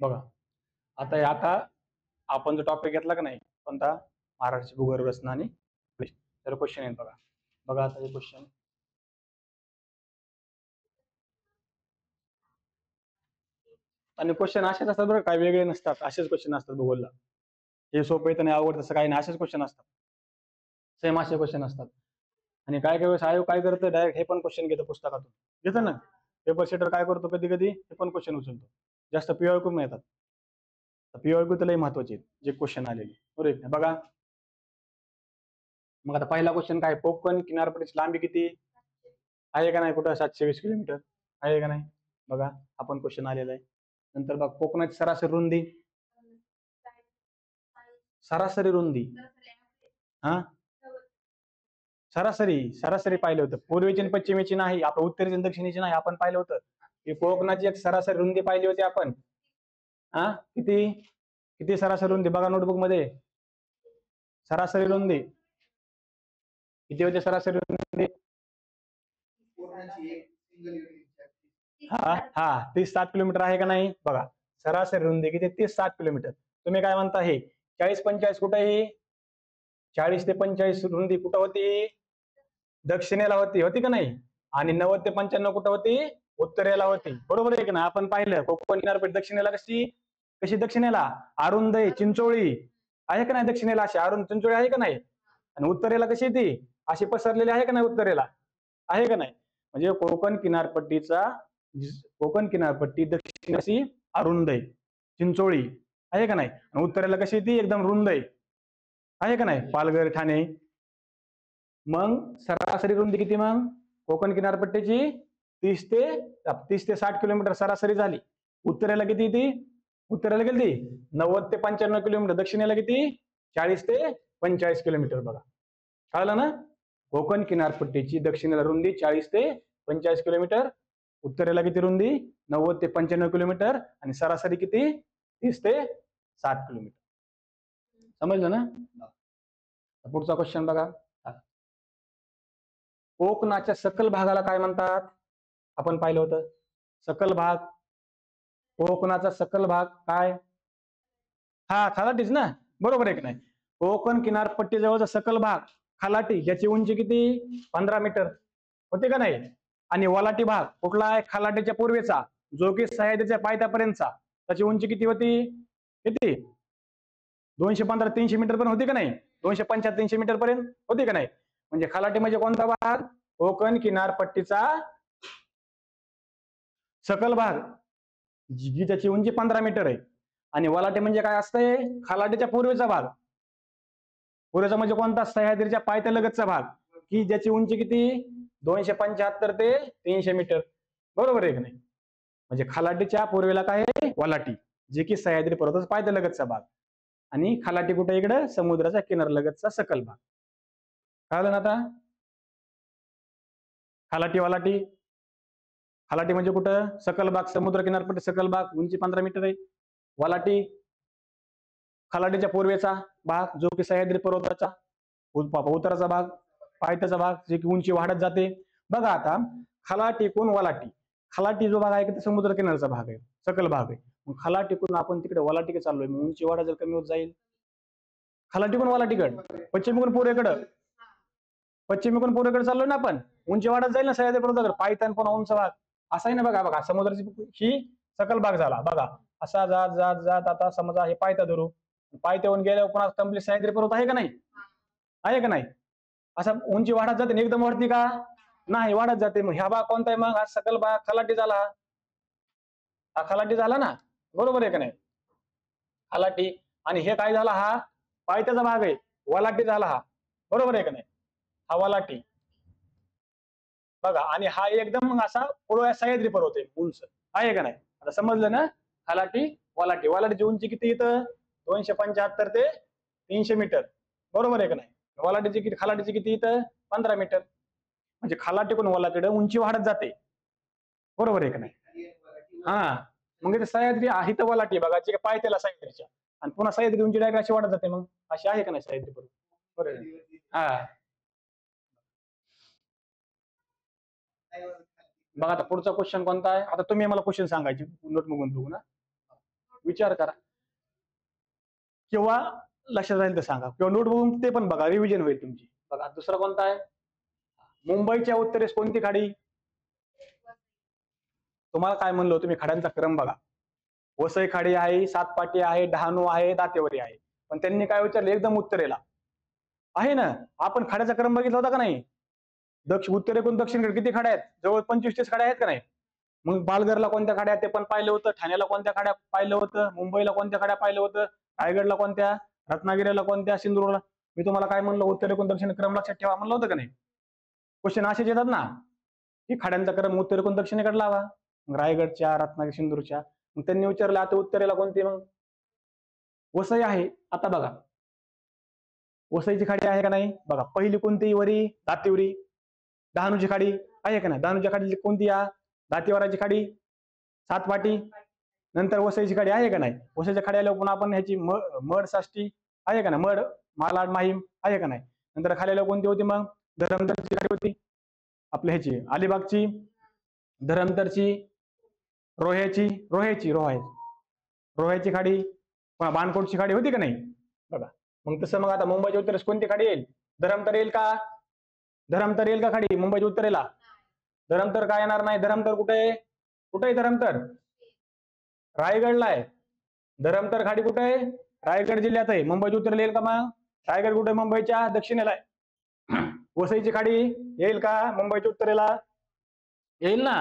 बघा आता आपण जो टॉपिक घेतला का नाही कोणता, महाराष्ट्राची भूगर्भ रचना आणि तर क्वेश्चन येईल बघा. बघा आता हे क्वेश्चन. आणि क्वेश्चन असेच असतात बरं, काही वेगळे नसतात, असेच क्वेश्चन असतात भूगोलला. हे सोपं येतं नाही आवडत असं काही नाही, असेच क्वेश्चन असतात, सेम असे क्वेश्चन असतात. आणि काय काय वेळेस आयोग काय करतं, डायरेक्ट हे पण क्वेश्चन घेतं पुस्तकातून, घेतं ना. पेपर सेटर काय करतो कधी कधी हे पण क्वेश्चन उचलतो, जास्त पीओक्यू नाही येतात. पीओक्यू तर लई महत्वाचे आहेत, जे क्वेश्चन आलेले बरोबर आहे. बघा मग आता पहिला क्वेश्चन काय, कोकण किनारपट्टीची लांबी किती आहे का नाही, कुठं 720 किलोमीटर आहे का नाही. बघा आपण क्वेश्चन आलेला आहे. नंतर बघा कोकणाची सरासरी रुंदी, सरासरी रुंदी हा सरासरी सरासरी पाहिलं होतं, पूर्वेची आणि पश्चिमेची नाही, आपण उत्तरेची आणि दक्षिणेची नाही, आपण पाहिलं होतं की कोकणाची एक सरासरी रुंदी पाहिली होती आपण. हा किती किती सरासरी रुंदी बघा नोटबुक मध्ये, सरासरी रुंदी किती होते, सरासरी रुंदी हा 30-7 किलोमीटर आहे का नाही. बघा सरासरी रुंदी किती, 30-7 किलोमीटर. तुम्ही काय म्हणता, हे 40-45 कुठे आहे, 40 ते 45 रुंदी कुठं होती, दक्षिणेला होती का नाही. आणि 90 ते 95 कुठं होती, उत्तरेला होती, बरोबर आहे की नाही. आपण पाहिलं कोकण किनारपट्टी दक्षिणेला कशी कशी दक्षिणेला अरुंद आहे, चिंचोळी आहे का नाही, दक्षिणेला अशी अरुंद चिंचोळी आहे का नाही. आणि उत्तरेला कशी ती अशी पसरलेली आहे का नाही, उत्तरेला आहे का नाही. म्हणजे कोकण किनारपट्टी दक्षिण अशी अरुंद आहे, चिंचोळी आहे का नाही. आणि उत्तरेला कशी ती एकदम रुंद आहे का नाही, पालघर ठाणे. मग सरासरी रुंदी किती, मग कोकण किनारपट्टीची 30 ते 60 किलोमीटर सरासरी झाली. उत्तरेला किती ती, उत्तरेला किती 90 ते 95 किलोमीटर, दक्षिणेला किती 40 ते 45 किलोमीटर. बघा कळलं ना. कोकण किनारपट्टीची दक्षिणेला रुंदी 40 ते 45 किलोमीटर, उत्तरेला किती रुंदी 90 ते 95 किलोमीटर, आणि सरासरी किती 30 ते 60 किलोमीटर. समजलं ना. पुढचा क्वेश्चन बघा, कोकणाच्या सकल भागाला काय म्हणतात, आपण पाहिलं होतं सकल भाग, कोकणाचा सकल भाग काय, हा खलाटीच ना, बरोबर आहे की नाही. कोकण किनारपट्टी जवळचा सकल भाग खलाटी, ज्याची उंची किती 15 मीटर होते का नाही. आणि वलाटी भाग कुठला आहे, खलाटीच्या पूर्वेचा, जो की सह्याद्रीच्या पायथ्यापर्यंतचा, त्याची उंची किती होती, किती 215-300 मीटर पण होती का नाही, 275-300 मीटर पर्यंत होती का नाही. म्हणजे खलाटी म्हणजे कोणता भाग, कोकण किनारपट्टीचा सकल भाग, जी त्याची उंची 15 मीटर आहे. आणि वलाटे म्हणजे काय असतंय, खलाटीच्या पूर्वेचा भाग, पूर्वेचा म्हणजे कोणता, सह्याद्रीच्या पायथ्यालगतचा भाग, की ज्याची उंची किती 275 ते 300 मीटर, बरोबर आहे की नाही. म्हणजे खलाटीच्या पूर्वेला काय आहे, वलाटी, जे की सह्याद्री पर्वताचा पायथ्यालगतचा भाग, आणि खलाटी कुठे इकडे समुद्राच्या किनारलगतचा सकल भाग. कळलं ना आता. खलाटी वलाटी, खलाटी म्हणजे कुठं, सकल भाग समुद्र किनारपट्टी सकल भाग, उंची 15 मीटर आहे. वलाटी खलाटीच्या पूर्वेचा भाग, जो की सह्याद्री पर्वताचा उत्तराचा भाग, पायथ्याचा भाग, जे की उंची वाढत जाते. बघा आता खलाटी कोण वलाटी, खलाटी जो भाग आहे तो समुद्र किनारचा भाग आहे, सकल भाग आहे. मग खलाटीकडून आपण तिकडे वलाटीकडे चाललोय, मग उंची वाढ जर कमी होत जाईल. खलाटीकडून वलाटीकडे, पश्चिमेकडून पूर्वेकडं, पश्चिमेकडून पूर्वेकडे चाललोय ना आपण, उंची वाढत जाईल ना सह्याद्री पर्वताकडे, पायथ्यान पण उंच भाग असा आहे ना. बघा बघा समुद्राची ही सकल भाग झाला, बघा असा जात जात जात, आता समजा हे पायथा धरू, पायथ्याहून गेल्यावर पुन्हा कंप्लीट सह्याद्री पर्वत आहे का नाही, आहे का नाही. असं उंची वाढत जाते, एकदम वाढते का नाही, वाढत जाते. मग ह्या भाग कोणता आहे, मग हा सकल भाग खलाटी झाला, हा खलाटी झाला ना, बरोबर आहे का नाही, खलाटी. आणि हे काय झाला, हा पायथ्याचा भाग आहे, वलाटी झाला हा, बरोबर आहे का नाही, हा वलाटी. बघा आणि हा एकदम मग असा पूर्व सह्याद्री पर्वत आहे, उंच आहे का नाही. आता समजलं ना, खलाटी वलाटी. वलाटीची उंची किती इथं 275 ते 300 मीटर, बरोबर आहे का नाही. वलाटीची किती, खलाटीची किती इथं 15 मीटर. म्हणजे खलाटीकडून वलाटीकडे उंची वाढत जाते, बरोबर आहे का नाही. हा मग इथे सह्याद्री आहे तर वलाटी बघा, जे पायथ्याला सह्याद्रीच्या, आणि पुन्हा सह्याद्री उंची डायरेक्ट अशी वाढत जाते, मग अशी आहे का नाही सह्याद्री पर्वत, बरोबर. हा बघा आता पुढचा क्वेश्चन कोणता आहे, आता तुम्ही मला क्वेश्चन सांगायचे नोट बघून बघू ना. विचार करा, किंवा लक्षात राहील तर सांगा, किंवा नोट बघून ते पण बघा, रिव्हिजन होईल तुमची. बघा दुसरा कोणता आहे? मुंबईच्या उत्तरेस कोणती खाडी? तुम्हाला काय म्हणलो, तुम्ही खाड्यांचा क्रम बघा. वसई खाडी आहे, सातपाटी आहे, डहाणू आहे, दातेवरी आहे. पण त्यांनी काय विचारलं, एकदम उत्तरेला आहे ना. आपण खाड्याचा क्रम बघितला होता का नाही? उत्तरेकडून दक्षिणकडे किती खाड्या आहेत? जवळ 25-30 खाड्या आहेत का नाही? मग पालघरला कोणत्या खाड्या ते पण पाहिलं होतं, ठाण्याला कोणत्या खाड्या पाहिलं होतं, मुंबईला कोणत्या खाड्या पाहिलं होतं, रायगडला कोणत्या, रत्नागिरीला कोणत्या, सिंधुदुर्गला. मी तुम्हाला काय म्हणलं, उत्तरेकडून दक्षिण क्रम लक्षात ठेवा म्हणलं होतं का नाही? क्वेश्चन असेच येतात ना, की खाड्यांचा क्रम उत्तरेकडून दक्षिणेकडे लावा. मग रायगडच्या, रत्नागिरी, सिंधुदुर्गच्या. मग त्यांनी विचारलं आता उत्तरेला कोणती? मग वसई आहे. आता बघा वसईची खाडी आहे का नाही? बघा पहिली कोणती? वरी, दातिवरी. डहाणूची खाडी आहे का नाही? डहाणूच्या खाडी कोणती? या दातेवाराची खाडी, सातपाटी. नंतर वसईची खाडी आहे का नाही? वसईच्या खाडी आल्यावर पुन्हा आपण ह्याची मड साष्टी आहे का नाही? मड, मालाड, माहीम आहे का नाही? नंतर खाली आल्यावर कोणती होती? मग धरमतरची खाडी होती, आपल्या ह्याची अलिबागची, धरमतरची, रोह्याची खाडी, बाणकोटची खाडी होती का नाही? बघा मग तसं मग आता मुंबईच्या उत्तरेस कोणती खाडी येईल? धरमतर येईल का? धरमतर येईल का खाडी मुंबईच्या उत्तरेला? धरमतर काय येणार नाही. धरमतर कुठे आहे? कुठे आहे धरमतर? रायगडला आहे. धरमतर खाडी कुठे आहे? रायगड जिल्ह्यात आहे. मुंबईच्या उत्तरेला येईल का? मग रायगड कुठे? मुंबईच्या दक्षिणेला आहे. वसईची खाडी येईल का मुंबईच्या उत्तरेला? येईल ना.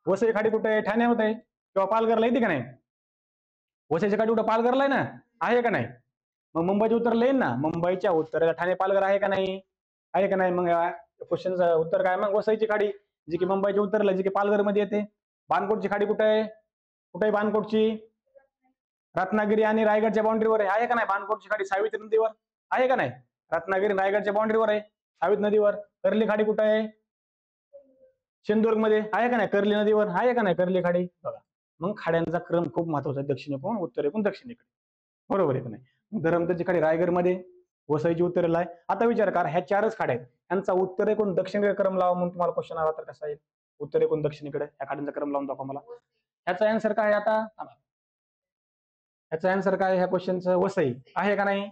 वसई खाडी कुठे आहे? ठाण्यामध्ये आहे किंवा पालघरला येते का नाही? वसईची खाडी कुठे? पालघरला आहे ना, आहे का नाही? मग मुंबईच्या उत्तरेला येईल ना. मुंबईच्या उत्तरेला ठाणे, पालघर आहे का नाही? आहे का नाही? मग क्वेश्चनचं उत्तर काय? मग वसईची खाडी जी की मुंबईच्या उत्तरेला, जी की पालघर मध्ये येते. बाणकोटची खाडी कुठे आहे? कुठे आहे बाणकोटची? रत्नागिरी आणि रायगडच्या बाउंड्रीवर आहे का नाही? बाणकोटची खाडी सावित्री नदीवर आहे का नाही? रत्नागिरी रायगडच्या बाउंड्रीवर आहे, सावित्री नदीवर. कर्ली खाडी कुठे आहे? सिंधुदुर्ग मध्ये आहे का नाही? कर्ली नदीवर आहे का नाही कर्ली खाडी? बघा मग खाड्यांचा क्रम खूप महत्वाचा आहे, दक्षिणेकडून उत्तरेकडून दक्षिणेकडे. बरोबर आहे का नाही? धरमतरची खाडी रायगडमध्ये, वसईची उत्तरेला आहे. आता विचार करा, ह्या 4च खाड्या आहेत, यांचा उत्तरेकडून दक्षिणेकडे क्रम लावा म्हणून तुम्हाला क्वेश्चन आला तर कसा येईल? उत्तरेकडून दक्षिणेकडे ह्या खाड्यांचा क्रम लावून दाखवा मला. ह्याचा आन्सर काय? आता ह्याचा आन्सर काय? ह्या क्वेश्चनचं वसई आहे का नाही?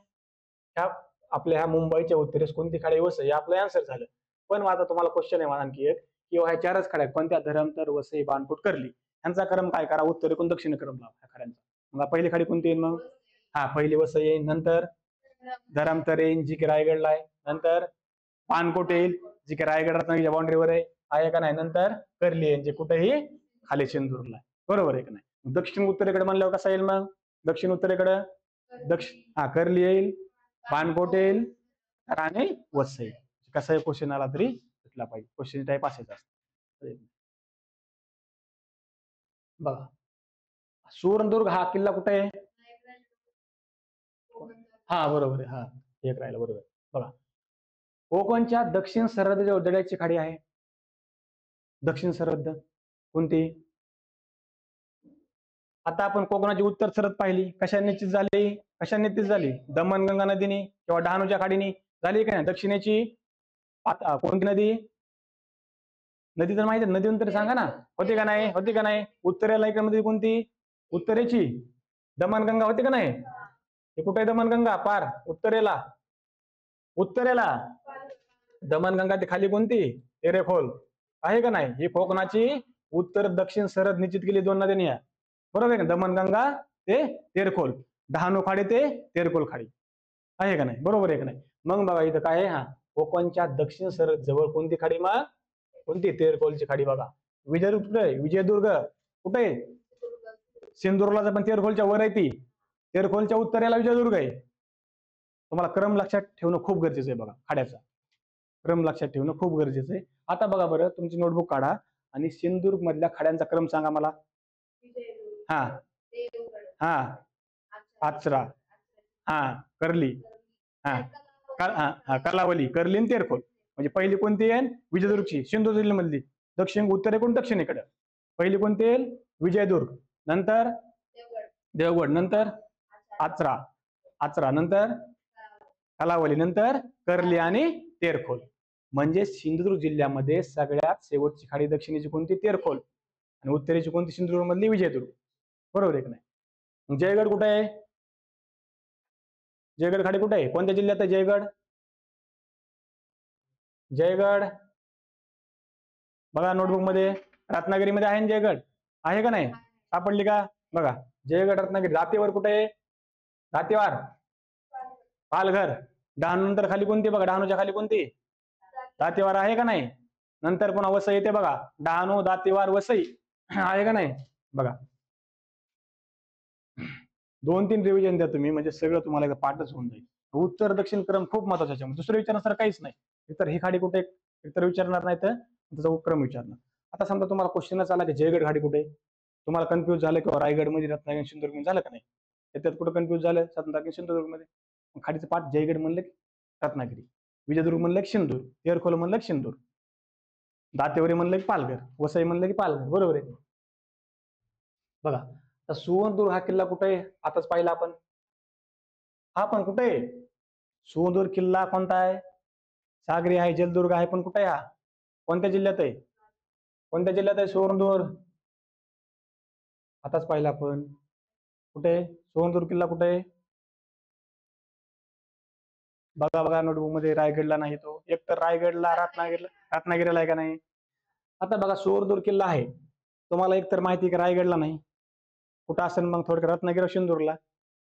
ह्या आपल्या ह्या मुंबईच्या उत्तरेस कोणती खाडी? वसई. आपलं आन्सर झालं. पण आता तुम्हाला क्वेश्चन आहे आणखी एक, किंवा ह्या 4च खाड्या कोणत्या? धरमतर, वसई, बाणकोट, कर्ली. ह्यांचा क्रम काय करा? उत्तरेकडून दक्षिण क्रम लावा ह्या खाड्यांचा. मग पहिली खाडी कोणती येईल? मग पहिली वसई येईल, नंतर धरमतर येईल जी की रायगडला आहे, नंतर बाणकोट येईल जी की रायगड रत्नागिरीच्या बाउंड्रीवर आहे का नाही? नंतर कर्ली येईल जे कुठेही खाली सिंधुदुर्गला आहे. बरोबर आहे का नाही? दक्षिण उत्तरेकडे म्हणल्यावर कसा येईल? मग दक्षिण उत्तरेकडे कर्ली येईल, बाणकोट येईल आणि वसई. कसाही क्वेश्चन आला तरी भेटला पाहिजे. क्वेश्चन टाईप असेच असते. बघा सुवर्णदुर्ग हा किल्ला कुठे आहे? बरोबर आहे. एक राहिला. बरोबर. बघा कोकणच्या दक्षिण सरहद्दीवर दड्याची खाडी आहे. दक्षिण सरहद्द कोणती? आता आपण कोकणाची उत्तर सरहद पाहिली, कशा निश्चित झाली? दमणगंगा नदीने किंवा डहाणूच्या खाडीने झाली का नाही? दक्षिणेची कोणती नदी? नदी तर माहिती, नदी तरी सांगा ना, होती का नाही? उत्तरेला एक नदी कोणती? उत्तरेची दमणगंगा होती का नाही? हे कुठे आहे दमणगंगा? पार उत्तरेला दमणगंगा. ते खाली कोणती? तेरेखोल आहे का नाही? ही कोकणाची उत्तर दक्षिण सरहद निश्चित केली 2 नद्यांनी. बरोबर आहे का? दमणगंगा ते तेरखोल, डहाणू खाडी ते तेरखोल खाडी आहे का नाही? बरोबर आहे का नाही? मग बघा इथं काय आहे? कोकणच्या दक्षिण सरहद जवळ कोणती खाडी? मग कोणती? तेरखोलची खाडी. बघा विजयदुर्ग कुठे आहे? विजयदुर्ग कुठे आहे? सिंधुदुर्गला पण तेरखोलच्या वर आहे ती. तेरखोलच्या उत्तरेला विजयदुर्ग आहे. तुम्हाला क्रम लक्षात ठेवणं खूप गरजेचं आहे. बघा खाड्याचा क्रम लक्षात ठेवणं खूप गरजेचं आहे. आता बघा बरं, तुमची नोटबुक काढा आणि सिंधुदुर्ग मधल्या खाड्यांचा क्रम सांगा मला. आचरा, कर्ली, कर्लावली, कर्ली आणि तेरखोल. म्हणजे पहिली कोणती आहे? विजयदुर्गची, सिंधुदुर्ग जिल्ह्यामधली. उत्तरेकडून दक्षिणेकडे पहिली कोणती येईल? विजयदुर्ग, नंतर देवगड, नंतर आचरा, नंतर कलावली, नंतर कर्ली आणि तेरखोल. म्हणजे सिंधुदुर्ग जिल्ह्यामध्ये सगळ्यात शेवटची खाडी दक्षिणेची कोणती? तेरखोल, आणि उत्तरेची कोणती? सिंधुदुर्ग मधली विजयदुर्ग. बरोबर आहे का नाही? मग जयगड कुठे आहे? जयगड खाडी कुठे आहे? कोणत्या जिल्ह्यात आहे जयगड? जयगड बघा नोटबुक मध्ये, रत्नागिरीमध्ये आहे ना जयगड, आहे का नाही? सापडली का? बघा जयगड रत्नागिरी. दातेवर कुठे आहे? दातेवार, पालघर. डहाणू नंतर खाली कोणती? बघा डहाणूच्या खाली कोणती? दातेवार आहे का नाही? नंतर पुन्हा वसई येते बघा, डहाणू दातेवार वसई आहे का नाही? बघा 2-3 रिव्हिजन द्या तुम्ही, म्हणजे सगळं तुम्हाला एकदा पाठच होऊन जाईल. उत्तर दक्षिण क्रम खूप महत्वाचा आहे. दुसरं विचारणार काहीच नाही. इतर ही खाडी कुठे एकतर विचारणार नाही तर त्याचा उपक्रम विचारणार. आता समजा तुम्हाला क्वेश्चनच आला की जयगड खाडी कुठे, तुम्हाला कन्फ्युज झालं किंवा रायगड मध्ये रत्नागिरी सिंधुदुर्ग झालं का नाही? त्यात कुठं कन्फ्युज झालं? रत्नागिरी सिंधुदुर्ग मध्ये. खाडीचं पाठ जयगड म्हणलं की रत्नागिरी, विजयदुर्ग म्हणलं की सिंधूर, तेरखोल म्हणलं की सिंधूर, दातेवरी म्हणलं की पालघर, वसई म्हणलं की पालघर. बरोबर आहे. बघा तर सुवर्णदुर्ग हा किल्ला कुठे आहे? आताच पाहिला आपण. हा पण कुठे आहे? सुवर्णदुर्ग किल्ला कोणता आहे? सागरी आहे, जलदुर्ग आहे, पण कुठे आहे हा? कोणत्या जिल्ह्यात आहे? कोणत्या जिल्ह्यात आहे सुवर्णदुर्ग? आताच पाहिला आपण. कुठे सुवर्णदुर्ग किल्ला कुठे आहे? बघा बघा नोटबुक मध्ये, रायगडला नाही तो. एक तर रायगडला, रत्नागिरीला आहे का नाही? आता बघा सुवर्णदुर्ग किल्ला आहे, तुम्हाला एक तर माहिती की रायगडला नाही, कुठं असेल मग थोडक्यात रत्नागिरी सिंधूरला,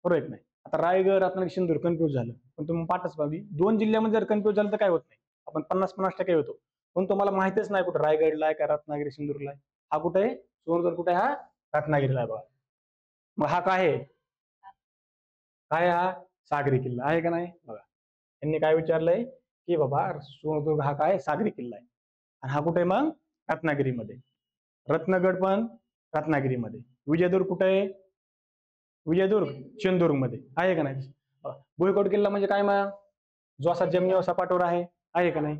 बरोबर आहे नाही? आता रायगड रत्नागिरी सिंधूर कन्फ्युज झालं, पण तुम्ही पाठच पाहिजे. 2 जिल्ह्यामध्ये जर कन्फ्युज झालं तर काय होत नाही, आपण 50-50% होतो. पण तुम्हाला माहितीच नाही कुठं रायगडला आहे का रत्नागिरी सिंधूरला आहे. हा कुठे आहे? सुवर्णदुर्ग कुठे आहे? हा रत्नागिरीला आहे बघा. मग हा काय आहे? काय हा? सागरी किल्ला आहे का नाही? बघा त्यांनी काय विचारलंय की बाबा सुवर्णदुर्ग हा काय? सागरी किल्ला आहे. आणि हा कुठे मग? रत्नागिरीमध्ये. रत्नगड पण रत्नागिरीमध्ये. विजयदुर्ग कुठे आहे? विजयदुर्ग सिंधुदुर्ग मध्ये आहे का नाही? भुईकोट किल्ला म्हणजे काय मग? जो असा जमिनीवर सपाटवर आहे का नाही?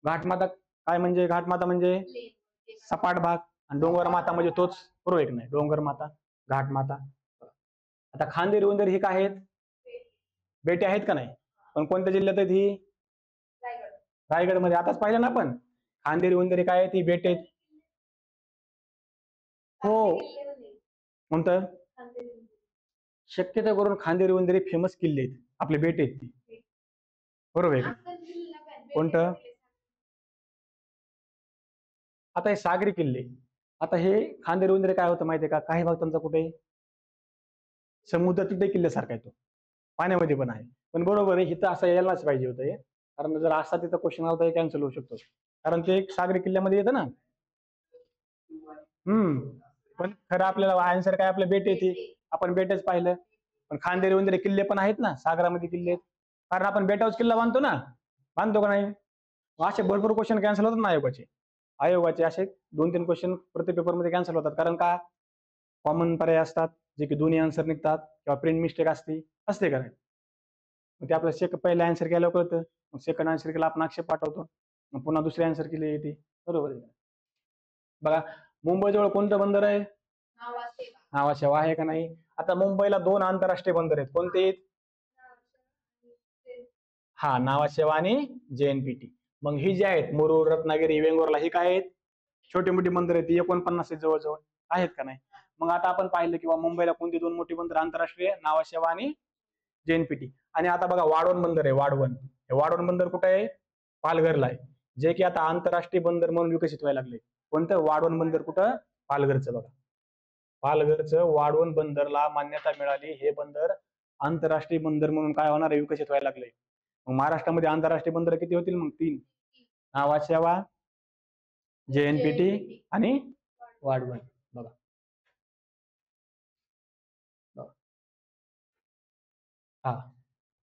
घाटमाता काय म्हणजे? घाटमाता म्हणजे सपाट भाग, आणि डोंगर माता म्हणजे तोच, बरोबर आहे की नाही? डोंगर माता, घाटमाता. आता खांदेरी उंदेर ही काय आहेत? बेटे आहेत का नाही? पण कोणत्या जिल्ह्यात आहेत ही? रायगड मध्ये. आताच पाहिलं ना आपण, खांदेरी उंदेरी काय आहेत? ही बेटे आहेत. हो कोणतं? शक्यतो करून खांदेरी वंदेरी फेमस किल्ले आहेत, आपले बेटे आहेत ती, बरोबर आहे का? कोणतं? आता हे सागरी किल्ले. आता हे खांदेरी वंदेरी काय होतं माहितीये का? काही भाग त्यांचा कुठे समुद्र तिथे किल्ल्यासारखा आहे तो, पाण्यामध्ये पण आहे. पण बरोबर आहे, इथं असं यायलाच पाहिजे होतं हे, कारण जर असा तिथं क्वेश्चन आला तर कॅन्सल होऊ शकतो, कारण ते एक सागरी किल्ल्यामध्ये येतं ना. पण खरं आपल्याला आन्सर काय? आपल्या बेटे येते, आपण बेटेच पाहिलं. पण खांदेरी वंदेरी किल्ले पण आहेत ना, सागरामध्ये किल्ले आहेत, कारण आपण बेटावरच किल्ला बांधतो ना, बांधतो का नाही? असे भरपूर क्वेश्चन कॅन्सल होतात ना आयोगाचे असे 2-3 क्वेश्चन प्रत्येक पेपरमध्ये कॅन्सल होतात, कारण का? कॉमन पर्याय असतात जे की दोन्ही आन्सर निघतात, किंवा प्रिंट मिस्टेक असते का नाही? मग ते आपल्याला पहिला आन्सर केल्यावर कळतं, मग सेकंड आन्सर केला आपण आक्षेप पाठवतो, मग पुन्हा दुसरे आन्सर केले येते, बरोबर आहे. बघा मुंबईजवळ कोणतं बंदर आहे? नावाशेवा आहे का नाही? आता मुंबईला 2 आंतरराष्ट्रीय बंदर आहेत, कोणते आहेत? हा, नावाशेवा आणि JNPT. मग ही जी आहेत मुरुड, रत्नागिरी, वेंगुर्ला, ही काय आहेत? छोटी मोठी बंदर आहेत, 49 जवळजवळ आहेत का नाही? मग आता आपण पाहिलं किंवा मुंबईला कोणती 2 मोठी बंदर आंतरराष्ट्रीय? नावाशेवा आणि JNPT. आणि आता बघा वाढवण बंदर आहे, वाढवण. हे वाढवण बंदर कुठे आहे? पालघरला आहे, जे की आता आंतरराष्ट्रीय बंदर म्हणून विकसित व्हायला लागले. कोणतं? वाढवण बंदर. कुठं? पालघरचं. बघा पालघरचं वाढवण बंदरला मान्यता मिळाली. हे बंदर आंतरराष्ट्रीय बंदर म्हणून काय होणार आहे? विकसित व्हायला लागले. मग महाराष्ट्रामध्ये आंतरराष्ट्रीय बंदर किती होतील मग? 3. नावाशेवा, JNPT आणि वाढवण. बघा हा,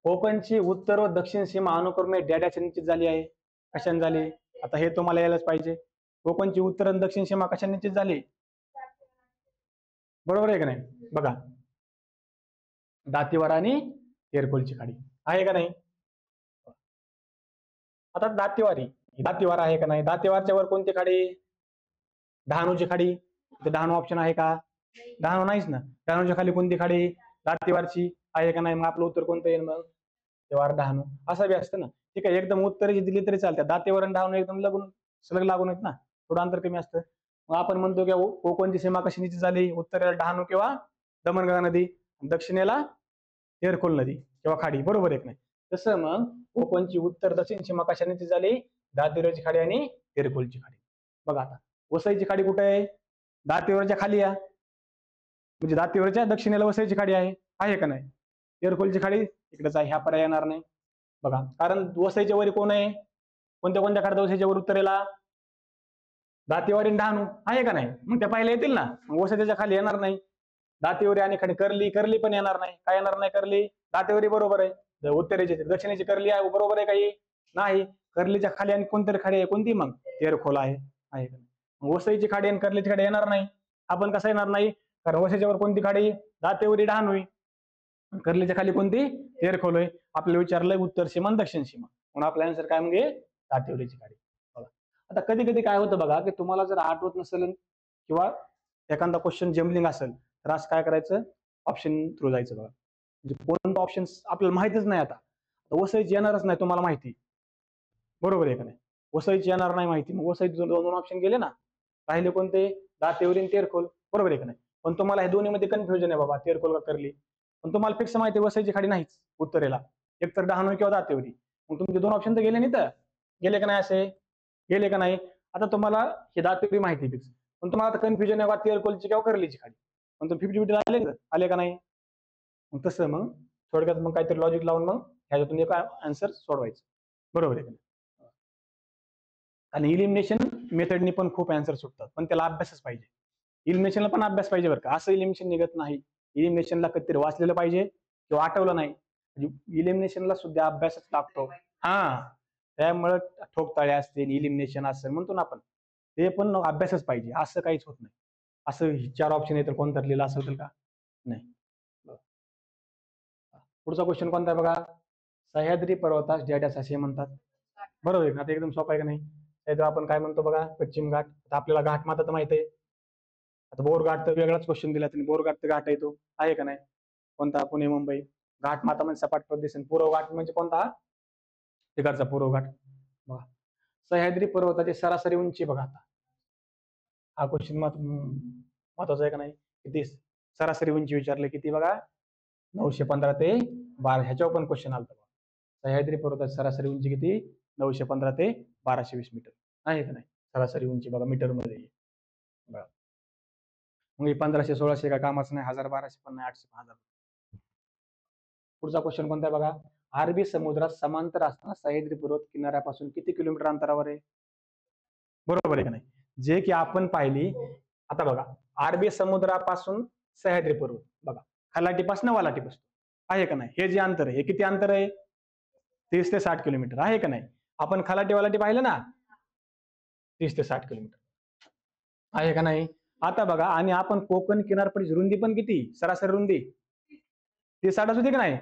कोकणची उत्तर व दक्षिण सीमा अनुक्रमे डॅडॅच निश्चित झाली आहे. कशाने झाली? आता हे तुम्हाला यायलाच पाहिजे. कोकणची उत्तर आणि दक्षिण सीमा कशाने निश्चित झाली? बरोबर आहे का नाही? बघा दातीवार आणि तेरकोलची खाडी आहे का नाही? आता दातीवार आहे का नाही? दातीवारच्या वर कोणती खाडी? डहाणूची खाडी. डहाणू ऑप्शन आहे का? डहाणू नाहीच ना. डहाणूच्या खाली कोणती खाडी? दातीवारची आहे का नाही? मग आपलं उत्तर कोणतं येईल मग? तेवार डहाणू. असं बी असतं ना. ठीक आहे, एकदम उत्तर जी दिली तरी चालते. दातेवर आणि डहाणू एकदम सलग लागून आहेत ना, थोडं अंतर कमी असतं. मग आपण म्हणतो की कोकणची सीमा कशी निश्चित झाली? उत्तरेला डहाणू किंवा दमणगंगा नदी. दक्षिणेला तेरखोल नदी किंवा खाडी, बरोबर आहे की नाही? तसं मग कोकणची उत्तर दक्षिण सीमा कशाने झाली? दातिवरची खाडी आणि तेरखोलची खाडी. बघा आता वसईची खाडी कुठे आहे? दातिवरच्या खाली या, म्हणजे दातिवरच्या दक्षिणेला वसईची खाडी आहे का नाही? तेरखोलची खाडी इकडेच आहे, ह्या पर्याय येणार नाही. बघा, कारण वसईच्या वर कोण आहे? कोणत्या कोणत्या खाड्या वसईच्या वर उत्तरेला? दातेवाडी आणि डहाणू आहे का नाही? मग त्या पाहिल्या येतील ना. मग वसईच्या खाली येणार नाही. दातेवरी आणि खाली करली पण येणार नाही. काय येणार नाही? करली, दातेवरी बरोबर आहे. उत्तरेची दक्षिणेची करली आहे, बरोबर आहे काही? नाही. करलीच्या खाली आणि कोणतरी खाडी आहे, कोणती? मग तेरखोल आहे का नाही? वसईची खाडी आणि करलीची खाडी येणार नाही. आपण कसं येणार नाही? कारण वसईच्या वर कोणती खाडी? दातेवरी डहाणू होई. करलीच्या खाली कोणती? तेरखोल होय. आपल्याला विचारलंय उत्तर सीमा आणि दक्षिण सीमा, म्हणून आपला आन्सर काय म्हणजे दातेवरीची खाडी. बघा आता कधी कधी काय होतं बघा, की तुम्हाला जर आठवत नसेल किंवा एखादा क्वेश्चन जम्बलिंग असेल तर असं काय करायचं? ऑप्शन थ्रू जायचं. बघा म्हणजे कोणतं ऑप्शन आपल्याला माहितीच नाही. आता वसईची येणारच नाही तुम्हाला माहिती, बरोबर आहे का नाही? वसईची येणार नाही माहिती, मग वसईचे दोन ऑप्शन गेले ना. राहिले कोणते? दातेवरी आणि तेरखोल, बरोबर आहे का नाही? पण तुम्हाला हे दोन्ही मध्ये कन्फ्युजन आहे बाबा, तेरखोल का करली. पण तुम्हाला फिक्स माहिती वसईची खाडी नाहीच उत्तरेला, एकतर डहाणू किंवा दातेवरी. मग तुमचे दोन ऑप्शन तर गेले नाही, तर गेले का नाही? असे गेले का नाही? आता तुम्हाला हे दातेवरी माहिती फिक्स, पण तुम्हाला आता कन्फ्युजन आहे बा तेरखोलची किंवा करलीची खाडी. पण तुम्ही 50-50 आले का नाही? मग तसं मग थोडक्यात मग काहीतरी लॉजिक लावून मग ह्याच्यातून एक आन्सर सोडवायचं, बरोबर आहे का नाही? आणि इलिमिनेशन मेथडनी पण खूप आन्सर सुटतात, पण त्याला अभ्यासच पाहिजे. इलिमिनेशनला पण अभ्यास पाहिजे बरं का. असं इलिमिनेशन निघत नाही. इलिमिनेशनला कधीतरी वाचलेलं पाहिजे किंवा आठवलं नाही. म्हणजे इलिमिनेशनला सुद्धा अभ्यासच लागतो. हा, त्यामुळे ठोकताळे असतील, इलिमिनेशन असेल म्हणतो ना आपण, ते पण अभ्यासच पाहिजे. असं काहीच होत नाही. असं 4 ऑप्शन आहे तर कोणतं लिहिलं असं होतं का? नाही. पुढचा क्वेश्चन कोणता आहे बघा? सह्याद्री पर्वतास डॅडॅस असे म्हणतात, बरोबर आहे का? आता एकदम सोपं आहे का नाही? त्याचं आपण काय म्हणतो बघा? पश्चिम घाट. आता आपल्याला घाट माता तर माहित आहे. आता बोरघाट तर वेगळाच क्वेश्चन दिला त्यांनी. बोरघाट तर घाट येतो, आहे का नाही? कोणता? पुणे मुंबई. घाट माता म्हणजे सपाट प्रदेश, पूर्व घाट म्हणजे कोणता? तिकडचा पूर्व घाट. बघा सह्याद्री पर्वताची सरासरी उंची बघा. आता हा क्वेश्चन महत्वाचा आहे का नाही? किती सरासरी उंची विचारले, किती बघा? 915 ते 12. ह्याच्यावर पण क्वेश्चन आलता. सह्याद्री पर्वताची सरासरी उंची किती? 915 ते 1220 मीटर, आहे का नाही? सरासरी उंची बघा मीटर मध्ये. मग 1500 1600 काय कामाचं नाही, 1000 1200 पण नाही, 800 1000. पुढचा क्वेश्चन कोणता आहे बघा? अरबी समुद्रात समांतर असताना सह्याद्री पर्वत किनाऱ्यापासून किती किलोमीटर अंतरावर आहे? बरोबर आहे का नाही? जे की आपण पाहिली. आता बघा अरबी समुद्रापासून सह्याद्री पर्वत बघा खलाटीपासून वालाटीपासून, आहे का नाही? हे जे अंतर आहे, हे किती अंतर आहे? 30 ते 60 किलोमीटर, आहे का नाही? आपण खलाटी वालाटी पाहिलं ना, 30 ते 60 किलोमीटर, आहे का नाही? आता बघा, आणि आपण कोकण किनारपट्टीची रुंदी पण किती? सरासरी रुंदी ती 60 होती का नाही?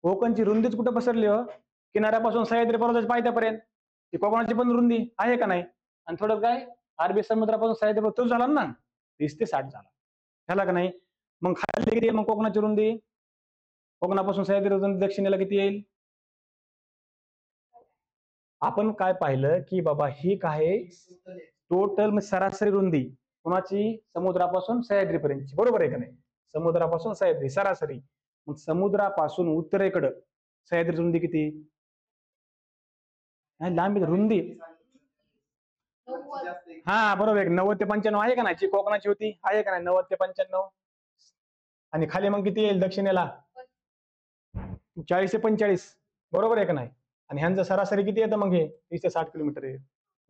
कोकणची रुंदीच कुठं पसरली हो? किनाऱ्यापासून सह्याद्री पर्वताच्या पायथ्यापर्यंत. ती कोकणाची पण रुंदी आहे का नाही? आणि थोडं काय अरबी समुद्रापासून सह्याद्री पर्वत तो झाला ना 30 ते 60 झाला, झाला का नाही? मग खाली किती येईल मग कोकणाची रुंदी? कोकणापासून सह्याद्री रुंदी दक्षिणेला किती येईल? आपण काय पाहिलं की बाबा ही काय टोटल सरासरी रुंदी कोणाची? समुद्रापासून सह्याद्रीपर्यंतची, बरोबर आहे का नाही? समुद्रापासून सह्याद्री सरासरी. मग समुद्रापासून उत्तरेकडं सह्याद्री रुंदी किती? लांबी रुंदी, हा बरोबर आहे. 90 ते 95 आहे का नाही? जी कोकणाची होती, आहे का नाही? 90 ते 95. आणि खाली मग किती येईल दक्षिणेला? 40 ते 45, बरोबर आहे का नाही? आणि ह्यांचं सरासरी किती येतं मग? हे 30 ते 60 किलोमीटर आहे,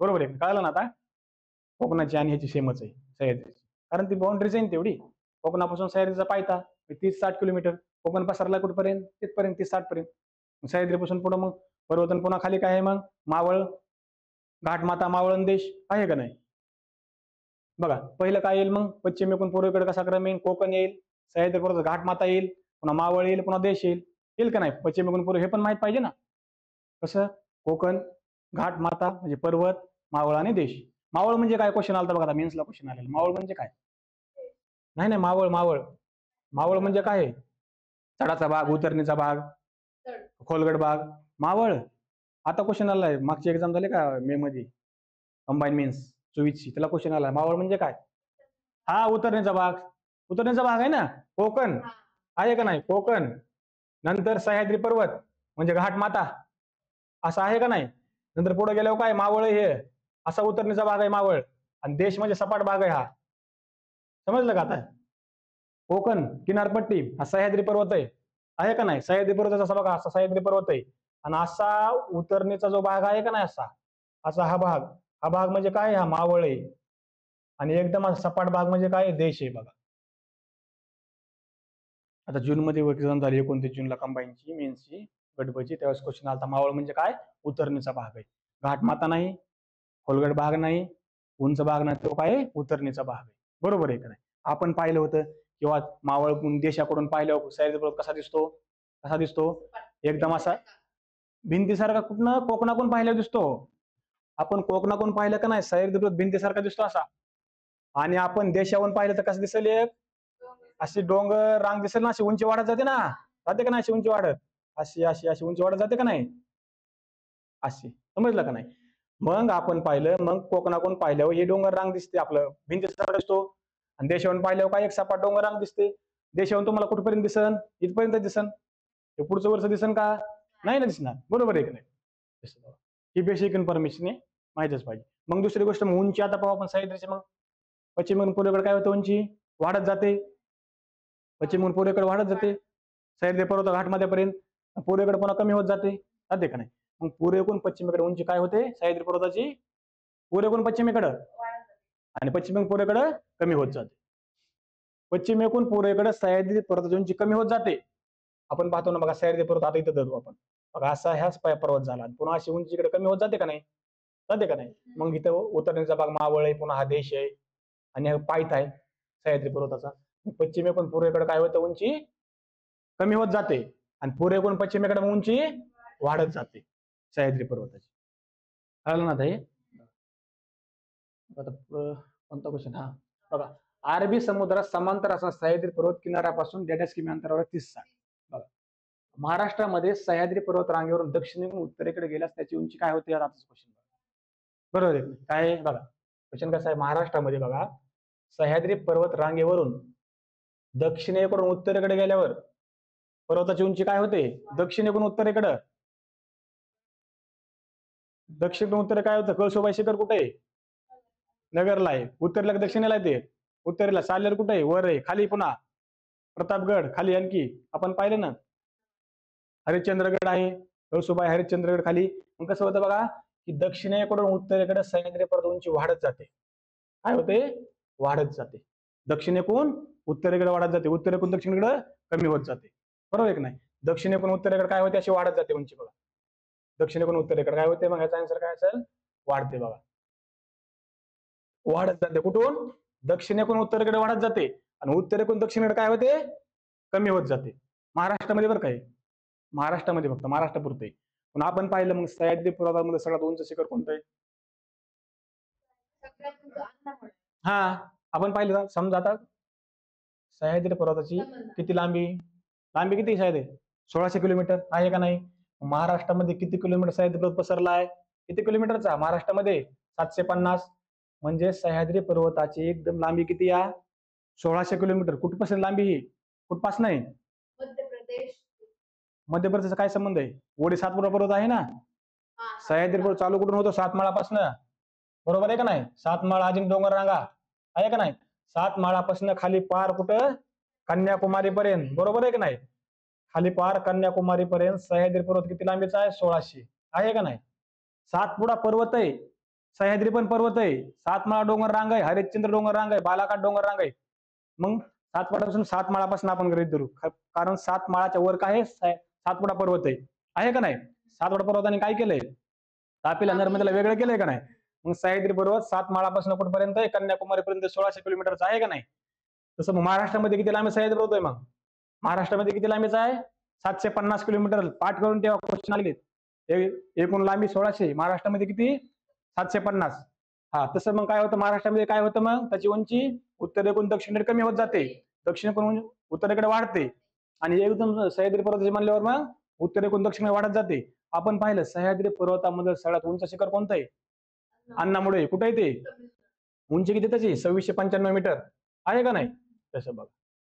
बरोबर आहे. कळलं ना आता? कोकणाची आणि ह्याची सेमच आहे सह्याद्रीची, कारण ती बाउंड्रीच आहे तेवढी. कोकणापासून सह्याद्रीचा पायथा 30-60 किलोमीटर. कोकण पसरला कुठपर्यंत? तिथपर्यंत, 30-60 पर्यंत. सह्याद्रीपासून पुढे मग पर्वतन पुन्हा खाली काय आहे मग? मावळ, घाटमाता, मावळण देश, आहे का नाही? बघा पहिलं काय येईल मग? पश्चिमेकडून पूर्वेकडे कसा क्रम येईल? कोकण येईल, सह्याद्री पर्वत, घाटमाता येईल, पुन्हा मावळ येईल, पुन्हा देश येईल. येईल का नाही? पश्चिमेकडून पूर्व हे पण माहित पाहिजे ना. कसं? कोकण, घाटमाता म्हणजे पर्वत, मावळ आणि देश. मावळ म्हणजे काय? क्वेश्चन आलता बघा, मेन्सला क्वेश्चन आलेला. मावळ म्हणजे काय? नाही नाही, मावळ मावळ मावळ म्हणजे काय? चढाचा भाग, उतरणीचा भाग, खोलगड भाग, मावळ. आता क्वेश्चन आलाय, मागची एक्झाम झाली का मे मध्ये, कंबाईन मेन्स 24ची, त्याला क्वेश्चन आलाय मावळ म्हणजे काय? हा, उतरणीचा भाग. उतरणीचा भाग आहे ना कोकण. आहे का नाही? कोकण, नंतर सह्याद्री पर्वत म्हणजे घाटमाता, असं आहे का नाही? नंतर पुढे गेल्यावर काय मावळ हे असा उतरणीचा भाग आहे मावळ, आणि देश म्हणजे सपाट भाग आहे हा. समजलं का आता? कोकण किनारपट्टी हा सह्याद्री पर्वत आहे का नाही? सह्याद्री पर्वत असा बघा, असा सह्याद्री पर्वत आहे, आणि असा उतरणीचा जो भाग आहे का नाही, असा असा हा भाग म्हणजे काय? हा मावळ आहे. आणि एकदम असा सपाट भाग म्हणजे काय? देश आहे बघा. आता जूनमध्ये एक्झाम झाली 29 जूनला कंबाईनची मेन्सची गटबची, त्यावेळेस क्वेश्चन आलता मावळ म्हणजे काय? उतरणीचा भाग आहे. घाटमाता नाही, खोलगट भाग नाही, उंच भाग नाही, तो काय? उतरणीचा भाग आहे. बरोबर आहे का नाही? आपण पाहिलं होतं किंवा मावळ देशाकडून पाहिल्यावर सह्याद्री पर्वत कसा दिसतो? कसा दिसतो? एकदम असा भिंतीसारखा. कुठनं? कोकणाकडून पाहिल्यावर दिसतो. आपण कोकणाकडून पाहिलं का नाही, सह्याद्री पर्वत भिंतीसारखा दिसतो असा. आणि आपण देशावरून पाहिलं तर कसं दिसेल? एक अशी डोंगर रांग दिसेल ना, अशी उंची वाढत जाते ना, जाते का नाही अशी उंची वाढत? अशी अशी अशी उंची वाढत जाते का नाही? अशी. समजलं का नाही? मग आपण पाहिलं, मग कोकणाकडून पाहिल्यावर ही डोंगर रांग दिसते, आपलं भिंतीसारखा दिसतो. आणि देशावरून पाहिल्यावर काय? एक सपाट डोंगर रांग दिसते. देशावरून तुम्हाला कुठपर्यंत दिसन? इथपर्यंत दिसन. हे पुढचं वर्ष दिसन का? नाही ना दिसणार. बरोबर आहे की नाही? ही बेसिक इन्फॉर्मेशन आहे, माहितच पाहिजे. मग दुसरी गोष्ट, मग उंची आता पाहू आपण सह्याद्रीची. मग पश्चिमेकडून पूर्वेकडे काय होतं? उंची वाढत जाते. पश्चिमेकडून पूर्वेकडे वाढत जाते सह्याद्री पर्वत घाटमाथ्यापर्यंत. पूर्वेकडे पुन्हा कमी होत जाते का नाही? मग पूर्वेकडून पश्चिमेकडे उंची काय होते सह्याद्री पर्वताची? पूर्वेकडून पश्चिमेकडे आणि पश्चिमेकडून पूर्वेकडे कमी होत जाते. पश्चिमेकडून पूर्वेकडे सह्याद्री पर्वताची उंची कमी होत जाते. आपण पाहतो ना बघा, सह्याद्री पर्वत आता इथं धरू आपण बघा, असा ह्याच पर्वत झाला, पुन्हा अशी उंचीकडे कमी होत जाते का नाही? जाते का नाही? मग इथं उतरणीचा भाग मावळ आहे, पुन्हा हा देश आहे, आणि हा पायथा आहे सह्याद्री पर्वताचा. पश्चिमेकडून पूर्वेकडे काय होतं? उंची कमी होत जाते, आणि पूर्वेकडून पश्चिमेकडे उंची वाढत जाते सह्याद्री पर्वताची. कळलं ना हे? आता कोणता क्वेश्चन? हा बघा, अरबी समुद्रात समांतर असा सह्याद्री पर्वत किनाऱ्यापासून डेटा किमी अंतरावर 30 बघा, महाराष्ट्रामध्ये सह्याद्री पर्वत रांगेवरून दक्षिणेकडून उत्तरेकडे गेल्यास त्याची उंची काय होते? आता क्वेश्चन बरोबर आहे काय? बघा क्वेश्चन कसं आहे, महाराष्ट्रामध्ये बघा सह्याद्री पर्वत रांगेवरून दक्षिणेकडून उत्तरेकडे गेल्यावर पर्वताची उंची काय होते? दक्षिणेकडून उत्तरेकडे, दक्षिणेकडून उत्तरे काय होतं? कळसुबाई शिखर कुठे आहे? नगरला आहे. उत्तरेला दक्षिणेला येते? उत्तरेला. साल्हेर कुठे आहे? वर आहे. खाली पुन्हा प्रतापगड, खाली आणखी आपण पाहिलं ना हरिश्चंद्रगड आहे, कळसुबाई हरिश्चंद्रगड खाली. मग कसं होतं बघा की दक्षिणेकडून उत्तरेकडे सह्याद्री पर्वत उंची वाढत जाते. काय होते? वाढत जाते. दक्षिणेकडून उत्तरेकडे वाढत जाते, उत्तरेकडून दक्षिणेकडे कमी होत जाते. बरोबर आहे की नाही? दक्षिणेकडून उत्तरेकडे काय होते? अशी वाढत जाते उंची बघा. दक्षिणेकडून उत्तरेकडे काय होते? मग याचा आन्सर काय असेल? वाढते बघा. वाढत जाते. कुठून? दक्षिणेकडून उत्तरेकडे वाढत जाते, आणि उत्तरेकडून दक्षिणेकडे काय होते? कमी होत जाते. महाराष्ट्रामध्ये बरं काय? महाराष्ट्रामध्ये फक्त महाराष्ट्रापुरते. पण आपण पाहिलं मग सह्याद्री पर्वतामध्ये सगळ्यात उंच शिखर कोणतं आहे? हा आपण पाहिलं, समजा आता सह्याद्री पर्वताची किती लांबी किती सह्याद्री? 1600 किलोमीटर आहे का नाही? महाराष्ट्रामध्ये किती किलोमीटर सह्याद्री पर्वत पसरला आहे? किती किलोमीटरचा? महाराष्ट्रामध्ये 750. म्हणजे सह्याद्री पर्वताची एकदम लांबी किती या? 1600 किलोमीटर. कुठपासून लांबी ही? कुठपासून आहे? मध्य प्रदेशचा काय संबंध आहे? ओडी सातपुडा पर्वत आहे ना. सह्याद्री पर्वत चालू कुठून होतो? सातमाळापासून. बरोबर आहे का नाही? सातमाळा अजिंठा डोंगर रांगा आहे का नाही? सातमाळापासून खाली पार कुठं? कन्याकुमारी पर्यंत. बरोबर आहे की नाही? खाली पार कन्याकुमारी पर्यंत सह्याद्री पर्वत किती लांबीचा आहे? 1600 आहे का नाही? सातपुडा पर्वत आहे, सह्याद्री पण पर्वत आहे, सातमाळा डोंगर रांग आहे, हरिश्चंद्र डोंगर रांग आहे, बालाघाट डोंगर रांग आहे. मग सातपुडापासून सातमाळापासून आपण गृहीत धरू, कारण सातमाळाच्या वर काय आहे? सातपुडा पर्वत आहे का नाही? सातपुडा पर्वताने काय केलंय? तापी नर्मदेला वेगळं केलंय का नाही? मग सह्याद्री पर्वत सातमाळापासून कुठपर्यंत आहे? कन्याकुमारी पर्यंत 1600 किलोमीटरचा आहे का नाही? तसं मग महाराष्ट्रामध्ये किती लांबी सह्याद्री पर्वत आहे? मग महाराष्ट्रामध्ये किती लांबीचा आहे? 750 किलोमीटर. पाठ करून तेव्हा क्वेश्चन आले. एकूण लांबी 1600, महाराष्ट्रामध्ये किती? 750. हा, तसं मग काय होतं महाराष्ट्रामध्ये? काय होतं मग? त्याची उंची उत्तरेकडून दक्षिणेकडे कमी होत जाते, दक्षिणेकडून उत्तरेकडे वाढते, आणि एकदम सह्याद्री पर्वताची म्हणल्यावर मग उत्तरेकडून दक्षिणेकडे वाढत जाते. आपण पाहिलं सह्याद्री पर्वतामध्ये सगळ्यात उंच शिखर कोणतं आहे? अन्नामुळे. कुठे आहे ते? उंची किती त्याची? 2695 मीटर आहे का नाही? तसं बघा,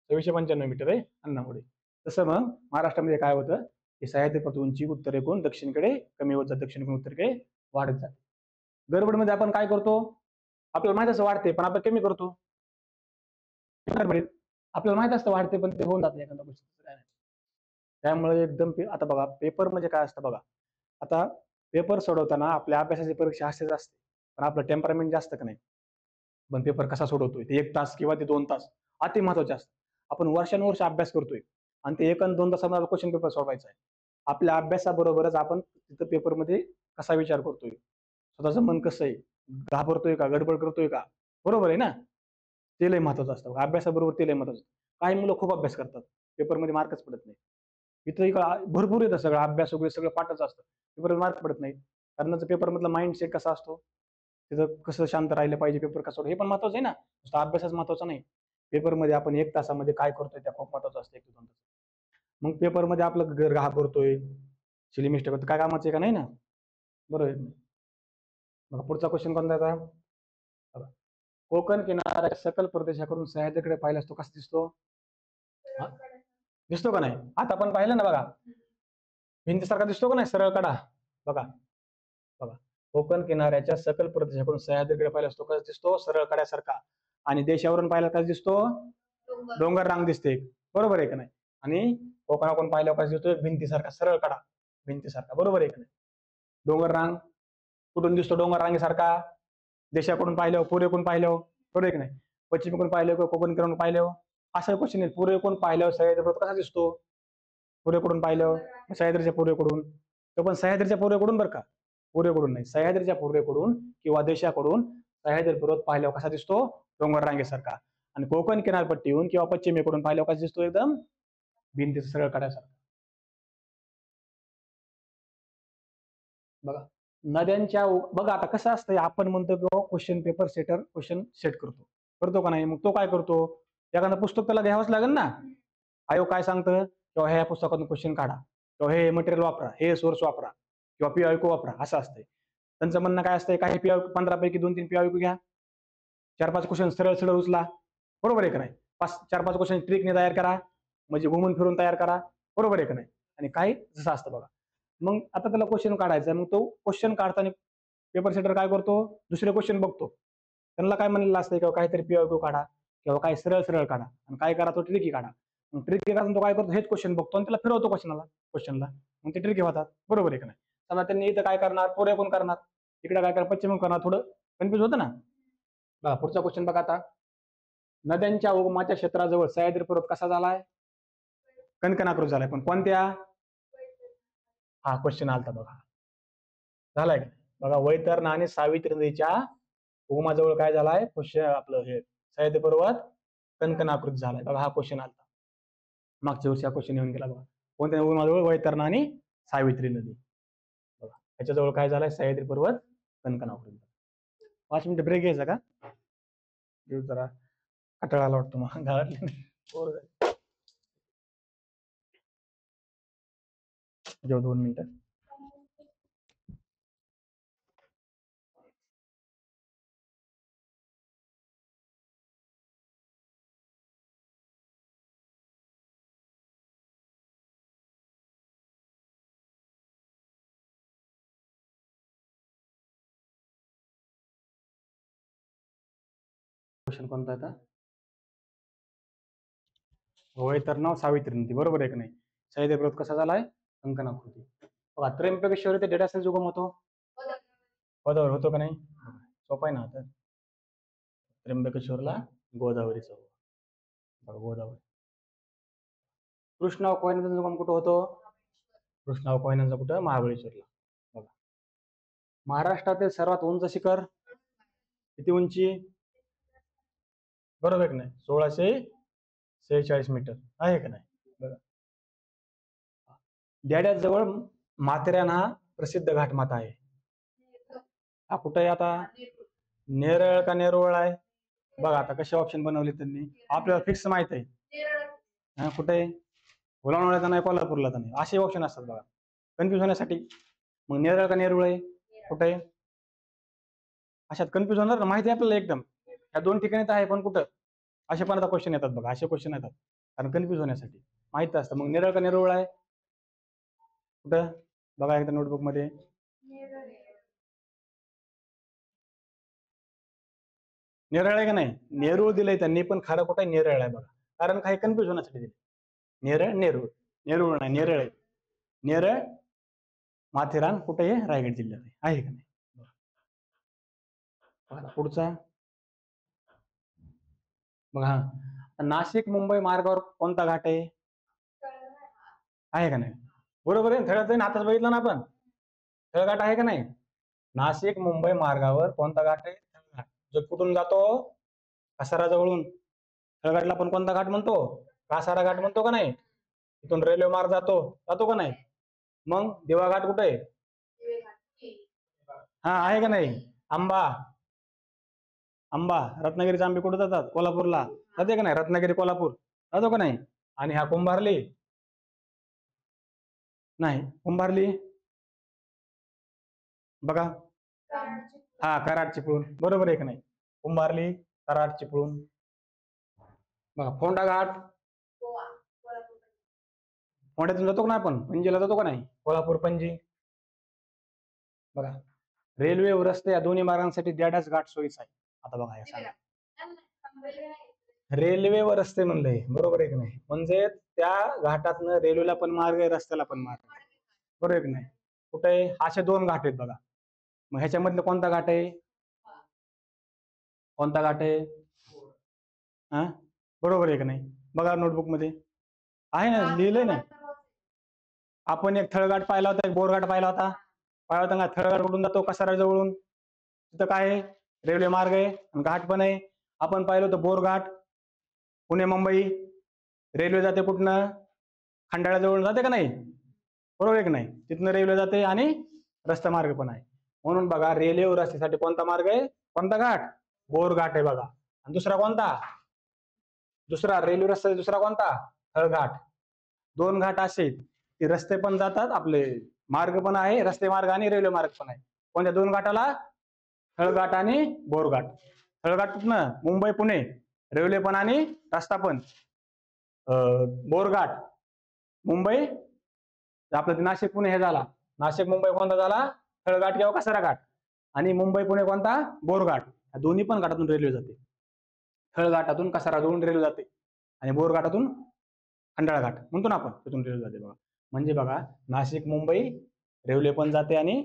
2695 मीटर आहे अन्नामुळे. तसं मग महाराष्ट्रामध्ये काय होतं की सह्याद्री पर्वत उंची उत्तरेकडून दक्षिणेकडे कमी होत जाते, दक्षिणेकडून उत्तरेकडे वाढत जाते. गडबडमध्ये आपण काय करतो, आपल्याला माहित असं वाढते पण आपण कमी करतो. आपल्याला माहित असतं वाढते पण ते होऊन जाते एखाद्या गोष्टी काय नाही. त्यामुळे एकदम आता बघा पेपर म्हणजे काय असतं बघा, आता पेपर सोडवताना आपल्या अभ्यासाची परीक्षा असेच असते पण आपलं टेम्परामेंट जास्त का नाही, पण पेपर कसा सोडवतोय ते 1 तास किंवा ते 2 तास अति महत्वाचे असतं. आपण वर्षानुवर्ष अभ्यास करतोय आणि ते 1 आणि 2 तासामध्ये क्वेश्चन पेपर सोडवायचा आहे. आपल्या अभ्यासाबरोबरच आपण तिथं पेपरमध्ये कसा विचार करतोय, स्वतःचं मन कसं आहे, घाबरतोय का, गडबड करतोय का, बरोबर आहे ना, ते लय महत्वाचं असतं. अभ्यासाबरोबर ते लय महत्वाचं. काही मुलं खूप अभ्यास करतात, पेपरमध्ये मार्कच पडत नाही. इथं भरपूर येतं सगळं अभ्यास वगैरे सगळं पाठच असतं, पेपरमध्ये मार्क पडत नाही. कारण त्याचं पेपरमधला माइंडसेट कसा असतो, तिथं कसं शांत राहिलं पाहिजे, पेपर कसा हे पण महत्वाचं आहे ना, नुसतं अभ्यासच महत्वाचा नाही. पेपरमध्ये आपण 1 तासामध्ये काय करतोय त्या खूप महत्वाचं असतं, 1 ते 2 तास. मग पेपरमध्ये आपलं घाबरतोय, सिली मिस्टेक होतं, काय कामाचं आहे का नाही ना, बरोबर आहे. मग पुढचा क्वेश्चन कोणता आहे आता? बघा, कोकण किनाऱ्याच्या सकल प्रदेशाकडून सह्याद्रीकडे पाहिल्यास तो कसा दिसतो? दिसतो का नाही? आता आपण पाहिलं ना बघा, भिंतीसारखा दिसतो का नाही सरळ कडा? बघा बघा, कोकण किनाऱ्याच्या सकल प्रदेशाकडून सह्याद्रीकडे पाहिल्यास तो कसा दिसतो? सरळ कड्यासारखा. आणि देशावरून पाहिला कसा दिसतो? डोंगर रांग दिसते, बरोबर आहे का नाही? आणि कोकणाकडून पाहिल्यावर कसा दिसतोय? भिंतीसारखा सरळ कडा, भिंतीसारखा, बरोबर आहे का नाही? डोंगर रांग कुठून दिसतो? डोंगर रांगेसारखा. देशाकडून पाहिल्यावर, पूर्वेकडून पाहिल्यावर, बरोबर आहे की नाही? पश्चिमेकडून पाहिल्यावर किंवा कोकण किनारून पाहिल्यावर. असा क्वेश्चन आहे, पूर्वेकडून पाहिल्यावर सह्याद्री पर्वत कसा दिसतो? पूर्वेकडून पाहिल्यावर, सह्याद्रीच्या पूर्वेकडून, तो पण सह्याद्रीच्या पूर्वेकडून बरं का, पूर्वेकडून नाही, सह्याद्रीच्या पूर्वेकडून किंवा देशाकडून सह्याद्री पर्वत पाहिल्यावर कसा दिसतो? डोंगर रांगेसारखा. आणि कोकण किनारपट्टीहून किंवा पश्चिमेकडून पाहिल्यावर कसा दिसतो? एकदम भिंतीचा सरळ काढ्यासारखा. बघा, नद्यांच्या बघा आता कसं असतंय, आपण म्हणतो की question paper setter question set करतो का नाही? मग तो काय करतो, एखादं पुस्तक त्याला घ्यावंच लागेल ना. आयोग काय सांगतं, किंवा ह्या पुस्तकातून क्वेश्चन काढा, किंवा हे मटेरियल वापरा, हे सोर्स वापरा, किंवा पीआयक्यू वापरा, असं असतंय. त्यांचं म्हणणं काय असतंय, काही पीआयक्यू 15 पैकी 2-3 पीआयक्यू घ्या, 4-5 क्वेश्चन सरळ सरळ उचला, बरोबर आहे का नाही? 4-5 क्वेश्चन ट्रिकने तयार करा, म्हणजे घुमून फिरून तयार करा, बरोबर आहे का नाही? आणि काही जसं असतं बघा, मग आता त्याला क्वेश्चन काढायचा, मग तो क्वेश्चन काढताना पेपर सेटर काय करतो, दुसरे क्वेश्चन बघतो, त्यांना काय म्हणलेलं असतं, किंवा काहीतरी पीआयक्यू काढा, किंवा काही सरळ सरळ काढा, आणि काय करा, तो ट्रिकी काढा. मग ट्रिकी काढून तो काय करतो, हेच क्वेश्चन बघतो आणि त्याला फिरवतो क्वेश्चनला, मग ते ट्रिकी होतात, बरोबर आहे का नाही? समजा त्यांनी इथं काय करणार, पूर्वेकडून करणार, इकडे काय करणार, पश्चिमेकडून करणार, थोडं कन्फ्युज होतं ना. बघा पुढचा क्वेश्चन बघा आता, नद्यांच्या उगमाच्या क्षेत्राजवळ सह्याद्री पर्वत कसा झालाय? कणकणाकृत झालाय, पण कोणत्या? हा क्वेश्चन आलता बघा, झालाय का? बघा, वैतरणा आणि सावित्री नदीच्या उगमाजवळ काय झालाय? क्वेश्चन आपलं हे सह्याद्री पर्वत कणकणाकृत झालाय बघा, हा क्वेश्चन आलता मागच्या वर्षी, हा क्वेश्चन येऊन गेला बघा. कोणत्या उगमाजवळ? वैतरणा आणि सावित्री नदी. बघा त्याच्याजवळ काय झालाय? सह्याद्री पर्वत कणकणाकृत. 5 मिनिटं ब्रेक घ्यायचा का? घेऊ जरा, कंटाळा वाटतो मग गावातले. जेव 2 मिनिटं. क्वेश्चन कोणता आता? वैतरणा सावित्री नदी, बरोबर आहे की नाही? सह्याद्री पर्वत कसा झालाय? कणकणाकृती. बघा, त्र्यंबकेश्वर ते डेटा सेल उगम होतो, गोदावरी होतो का नाही? सोपा आहे ना आता. त्र्यंबकेश्वरला गोदावरीचा, बघा गोदावरी. कृष्णा कोयनाचा उगम कुठं होतो? कृष्णा कोयनाचा कुठं? महाबळेश्वरला. बघा, महाराष्ट्रातील सर्वात उंच शिखर किती उंची? बरोबर आहे की नाही? 1646 मीटर आहे का नाही? बघा, जवळ माथेरान हा प्रसिद्ध घाटमाथा आहे. हा कुठे आहे आता? नेरळ का नेरळ आहे? बघा आता कसे ऑप्शन बनवले त्यांनी, आपल्याला फिक्स माहित आहे. कुठे? लोणावळ्याचा नाही, कोल्हापूरला नाही, असे ऑप्शन असतात बघा कन्फ्युज होण्यासाठी. मग नेरळ का नेरुळ आहे कुठे? अशात कन्फ्युज होणार ना, माहिती आहे आपल्याला एकदम, या 2 ठिकाणी तर आहे पण कुठं, असे पण आता क्वेश्चन येतात बघा, असे क्वेश्चन येतात कारण कन्फ्युज होण्यासाठी. माहित असतं. मग नेरळ का नेरुळ आहे? कुठं बघा एकदा नोटबुक मध्ये. नेरळ आहे का नाही? नेरूळ दिलंय त्यांनी, पण खरं कुठं आहे? नेरळ आहे बघा. कारण काही कन्फ्युज होण्यासाठी दिले. नेरळ नेरूळ, नेरूळ नाही नेरळ आहे. नेरळ माथेरान कुठे आहे? रायगड जिल्ह्यात आहे का नाही? बघा पुढचा बघा, नाशिक मुंबई मार्गावर कोणता घाट आहे? आहे का नाही? बरोबर आहे. थळात जाईन आताच बघितलं ना आपण. थळघाट आहे का नाही? नाशिक मुंबई मार्गावर कोणता घाट आहे? थळघाट. जो कुठून जातो? कासारा जवळून. थळघाटला आपण कोणता घाट म्हणतो? कासारा घाट म्हणतो का नाही? तिथून रेल्वे मार्ग जातो, जातो का नाही? मग देवा घाट कुठे आहे? हा आहे का नाही? आंबा, आंबा रत्नागिरीचे आंबे कुठे जातात? कोल्हापूरला जाते का नाही? रत्नागिरी कोल्हापूर जातो का नाही? आणि हा कुंभारली नाही, कुंभारली बघा, हा कराड चिपळूण, बरोबर आहे का नाही? कुंभारली, कराड चिपळूण. बघा फोंडा घाट, फोंड्यातून जातो का नाही आपण? पणजीला जातो का नाही? कोल्हापूर पणजी. बघा रेल्वे व रस्ते या दोन्ही मार्गांसाठी डॅडॅस घाट सोयीचा आहे. आता बघा हे सांगा, रेल्वे व रस्ते म्हणलंय, बरोबर आहे की नाही? म्हणजे त्या घाटातनं रेल्वेला पण मार्ग आहे, रस्त्याला पण मार्ग आहे, बरोबर आहे की नाही? कुठे आहे? असे दोन घाट आहेत बघा. मग ह्याच्यामधलं कोणता घाट आहे? कोणता घाट आहे? हा बरोबर आहे की नाही? बघा नोटबुक मध्ये आहे ना, लिहिलंय ना. आपण एक थळघाट पाहिला होता, एक बोरघाट पाहिला होता. पाहिला होता ना? थळघाट कुठून जातो? कसारा जवळून. तिथं काय आहे? रेल्वे मार्ग आहे आणि घाट पण आहे. आपण पाहिलं होतं बोरघाट, पुणे मुंबई रेल्वे जाते कुठनं? खंडाळा जवळून जाते का नाही? बरोबर आहे की नाही? तिथनं रेल्वे जाते आणि रस्ता मार्ग पण आहे. म्हणून बघा रेल्वे व रस्त्यासाठी कोणता मार्ग आहे? कोणता घाट? बोरघाट आहे बघा. आणि दुसरा कोणता? दुसरा रेल्वे रस्ता दुसरा कोणता? थळघाट. दोन घाट असे की रस्ते पण जातात, आपले मार्ग पण आहे, रस्ते मार्ग आणि रेल्वे मार्ग पण आहे. कोणत्या दोन घाटाला? थळघाट आणि बोरघाट. थळघाट कुठनं? मुंबई पुणे रेल्वे पण आणि रस्ता पण. बोरघाट मुंबई आपलं नाशिक पुणे हे झाला. नाशिक मुंबई कोणता झाला? थळघाट किंवा कसारा घाट. आणि मुंबई पुणे कोणता? बोरघाट. दोन्ही पण घाटातून रेल्वे जाते. थळघाटातून कसारा जवळून रेल्वे जाते आणि बोरघाटातून खंडाळा घाट म्हणतो ना आपण, तिथून रेल्वे जाते बघा. म्हणजे बघा नाशिक मुंबई रेल्वे पण जाते आणि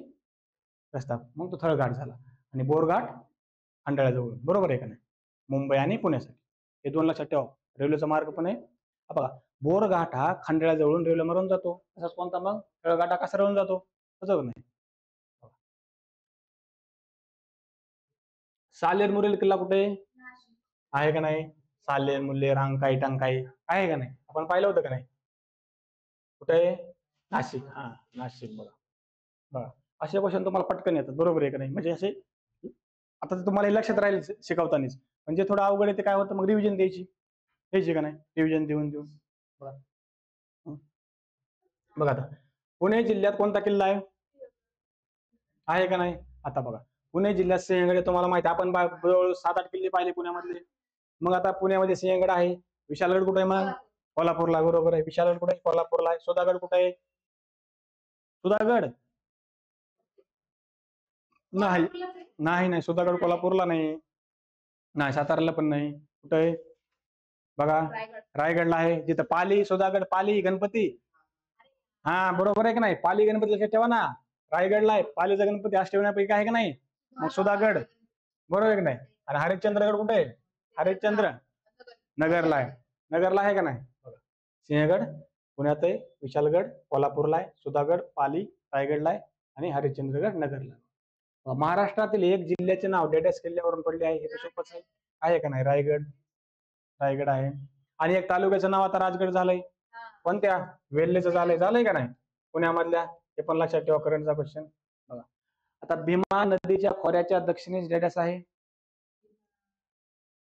रस्ता, मग तो थळघाट झाला. आणि बोरघाट खंडाळा जवळ, बरोबर आहे का नाही? मुंबई आणि पुण्यासाठी हे दोन लक्षात ठेवा. रेल्वेचा मार्ग पण आहे. बघा बोरघाट हा खंडाळा जवळून रेल्वे मारून जातो, तसंच कोणता मग? थळघाट हा कसाऱ्यावरून जातो, तसं नाही. सालेर मुरेल किल्ला कुठे आहे का नाही? सालेर मुल्ले रांकाई टंकाई आहे का नाही? आपण पाहिलं होतं का नाही? कुठे? नाशिक. हा नाशिक. बघा बघा असे क्वेश्चन तुम्हाला पटकन येतात, बरोबर आहे का नाही? म्हणजे असे आता तर तुम्हाला हे लक्षात राहील शिकवतानाच. म्हणजे थोडं अवघड आहे ते काय होतं, मग रिव्हिजन द्यायची का नाही? रिव्हिजन देऊन बघा. बघा आता पुणे जिल्ह्यात कोणता किल्ला आहे का नाही? आता बघा पुणे जिल्ह्यात सिंहगड तुम्हाला माहिती आहे, आपण जवळ 7-8 किल्ले पाहिले पुण्यामधले. मग आता पुण्यामध्ये सिंहगड आहे. विशालगड कुठे आहे मग? कोल्हापूरला, बरोबर आहे. विशालगड कुठे आहे? कोल्हापूरला आहे. सुधागड कुठे आहे? सुधागड नाही नाही नाही, सुधागड कोल्हापूरला नाही, नाही साताराला पण नाही. कुठे आहे बघा? रायगडला आहे. जिथं पाली, सुधागड, पाली गणपती. हा बरोबर आहे की नाही? पाली गणपती लक्षात ठेवा ना. रायगडला आहे पालीचा गणपती, अष्टविनायकापैकी आहे का नाही? मग सुधागड, बरोबर आहे की नाही? आणि हरिश्चंद्रगड कुठे आहे? हरिश्चंद्र नगरला आहे. नगरला आहे का नाही? सिंहगड पुण्यात आहे, विशालगड कोल्हापूरला आहे, सुधागड पाली रायगडला आहे आणि हरिश्चंद्रगड नगरला. महाराष्ट्रातील एक जिल्ह्याचे नाव डेडस किल्ल्यावरून पडले आहे. हे तर सोपंच आहे का नाही? रायगड, रायगड आहे. आणि एक तालुक्याचं नाव आता राजगड झालंय. कोणत्या? वेल्हेचं झालंय का नाही? पुण्यामधल्या. हे पण लक्षात ठेवा, करंटचा क्वेश्चन. बघा आता भीमा नदीच्या खोऱ्याच्या दक्षिणेस डेडस आहे,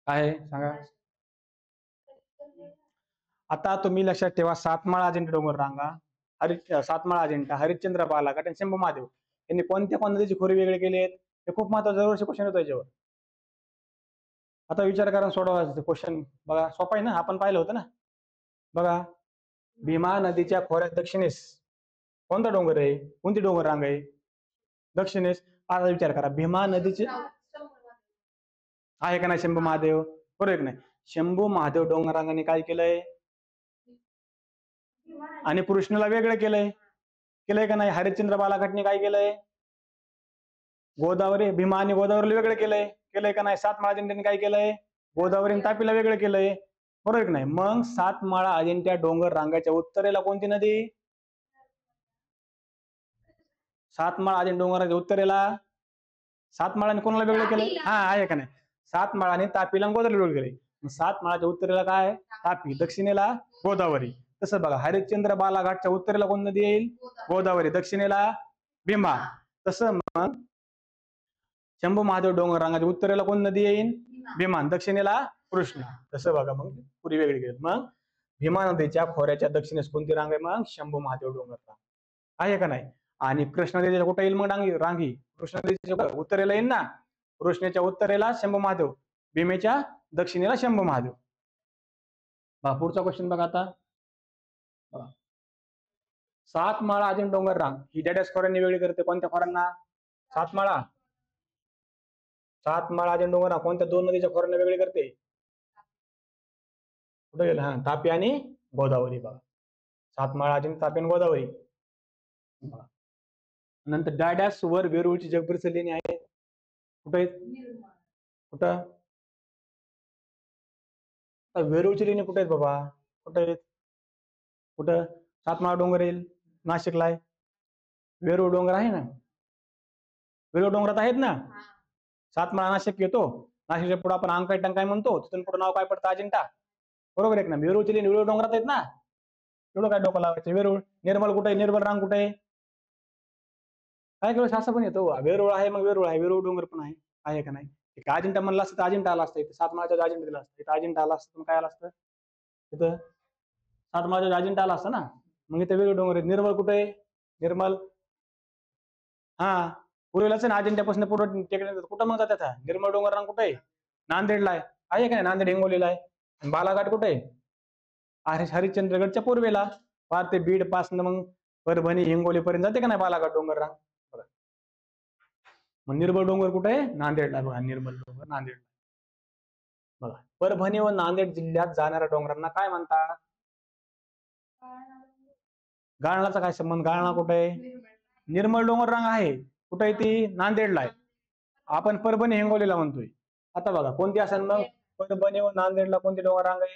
आहे सांगा. आता तुम्ही लक्षात ठेवा, सातमाळ अजिंठा डोंगर रांगा, सातमाळ अजिंठा, हरिश्चंद्र बालाघाट आणि शंभू महादेव यांनी कोणत्या नदीची खोरे वेगळे केले आहेत? हे खूप महत्वाचं दरवर्षी क्वेश्चन येतो याच्यावर. आता विचार करा, सोडवा क्वेश्चन. बघा सोपा आहे ना, आपण पाहिलं होतं ना. बघा भीमा नदीच्या खोऱ्यात दक्षिणेस कोणता डोंगर आहे, कोणती डोंगर रांग आहे दक्षिणेस? आता विचार करा, भीमा नदीचे आहे का नाही शंभू महादेव? बरोबर की नाही? शंभू महादेव डोंगर रांगाने काय केलंय? आणि कृष्णला वेगळं केलंय का नाही? हरिश्चंद्र बालाघाटने काय केलंय? गोदावरी, भीमा आणि गोदावरीला वेगळं केलंय का नाही? सातमाळा अजिंठ्याने काय केलंय? गोदावरी आणि तापीला वेगळं केलंय. बरोबर की नाही? मग सातमाळा अजिंठ्या डोंगर रांगाच्या उत्तरेला कोणती नदी? सातमाळा अजिंठ्या डोंगराच्या उत्तरेला सातमाळाने कोणाला वेगळं केलंय? हा, आहे का नाही? सातमाळाने तापीला आणि गोदावरी वेगळं केलंय. सातमाळाच्या उत्तरेला काय? तापी. दक्षिणेला गोदावरी. तसं बघा, हरिश्चंद्र बालाघाटच्या उत्तरेला कोण नदी येईल? गोदावरी. दक्षिणेला भीमा. तसं मग शंभू महादेव डोंगर रांगाच्या उत्तरेला कोण नदी येईल? भीमा. दक्षिणेला कृष्णा. तसं बघा, मग पुरी वेगळी केली. मग भीमा नदीच्या खोऱ्याच्या दक्षिणेस कोणती रांग आहे? मग शंभू महादेव डोंगर रांग आहे का नाही? आणि कृष्णा नदीच्या कुठे येईल मग रांगी? कृष्णा नदीच्या उत्तरेला येईल ना. कृष्णेच्या उत्तरेला शंभू महादेव, भीमेच्या दक्षिणेला शंभू महादेव. पुढचा क्वेश्चन बघा आता. सातमाळा अजिंठा डोंगर रांग ही डॅडॅस खोऱ्यांनी वेगळी करते. कोणत्या खोऱ्यांना? सातमाळा अजिंठा डोंगर रांग कोणत्या दोन नदीच्या खोऱ्यांना वेगळी करते? कुठे गेलं? हा, तापी आणि गोदावरी. बघा, सातमाळा अजिंठा, तापी आणि गोदावरी. नंतर डॅडॅस वर वेरूळची जगभर लेणी आहे. कुठे? कुठं? वेरूळची लेणी कुठे आहेत बाबा? कुठे आहेत? कुठं? सातमाळा डोंगर येईल, नाशिकला आहे. वेरूळ डोंगर आहे ना, वेरूळ डोंगरात आहेत ना. सातमाळा नाशिक येतो. नाशिकच्या पुढे आपण अंकाई टंकाई म्हणतो, तिथून पुढे नाव काय पडतं? अजिंठा. बरोबर आहे ना? वेरूळची लेणी वेरूळ डोंगरात आहेत ना. एवढं काय डोकं लावायचं? वेरूळ. निर्मल कुठे आहे? निर्मल रांग कुठे आहे? काय केलं? असं पण येतो. वेरूळ आहे, मग वेरूळ आहे, वेरूळ डोंगर पण आहे का नाही? अजिंठा म्हणलं असतं तर अजिंठा आला असतं. सातमाळाच्या अजिंठा दिला असतं. इथं अजिंठा आला असतं, काय आला असतं? तिथं सातमाळाच्या अजिंठा आला असतं ना. मग इथे वेरूळ डोंगर आहे. निर्मल कुठे आहे? निर्मल हा, पूर्वेलाच ना. अजिंठ्यापासून पूर्व टेकडे कुठं मग जातात? निर्मल डोंगर रांग कुठे आहे? नांदेडला आहे का नाही? नांदेड हिंगोलीला आहे. आणि बालाघाट कुठे आहे? हरिश्चंद्रगडच्या पूर्वेला. पार ते बीड पासून मग परभणी हिंगोली पर्यंत जाते का नाही बालाघाट डोंगर रांग? मग निर्मल डोंगर कुठे आहे? नांदेडला. बघा, निर्मल डोंगर नांदेडला. बघा, परभणी व नांदेड जिल्ह्यात जाणाऱ्या डोंगरांना काय म्हणतात? गाळणाचा काय संबंध? गाळणा कुठे आहे? निर्मल डोंगर रांग आहे. कुठे आहे ती? नांदेडला आहे. आपण परभणी हिंगोलीला म्हणतोय. आता बघा, कोणती असेल मग? परभणी व नांदेडला कोणती डोंगर रांग आहे?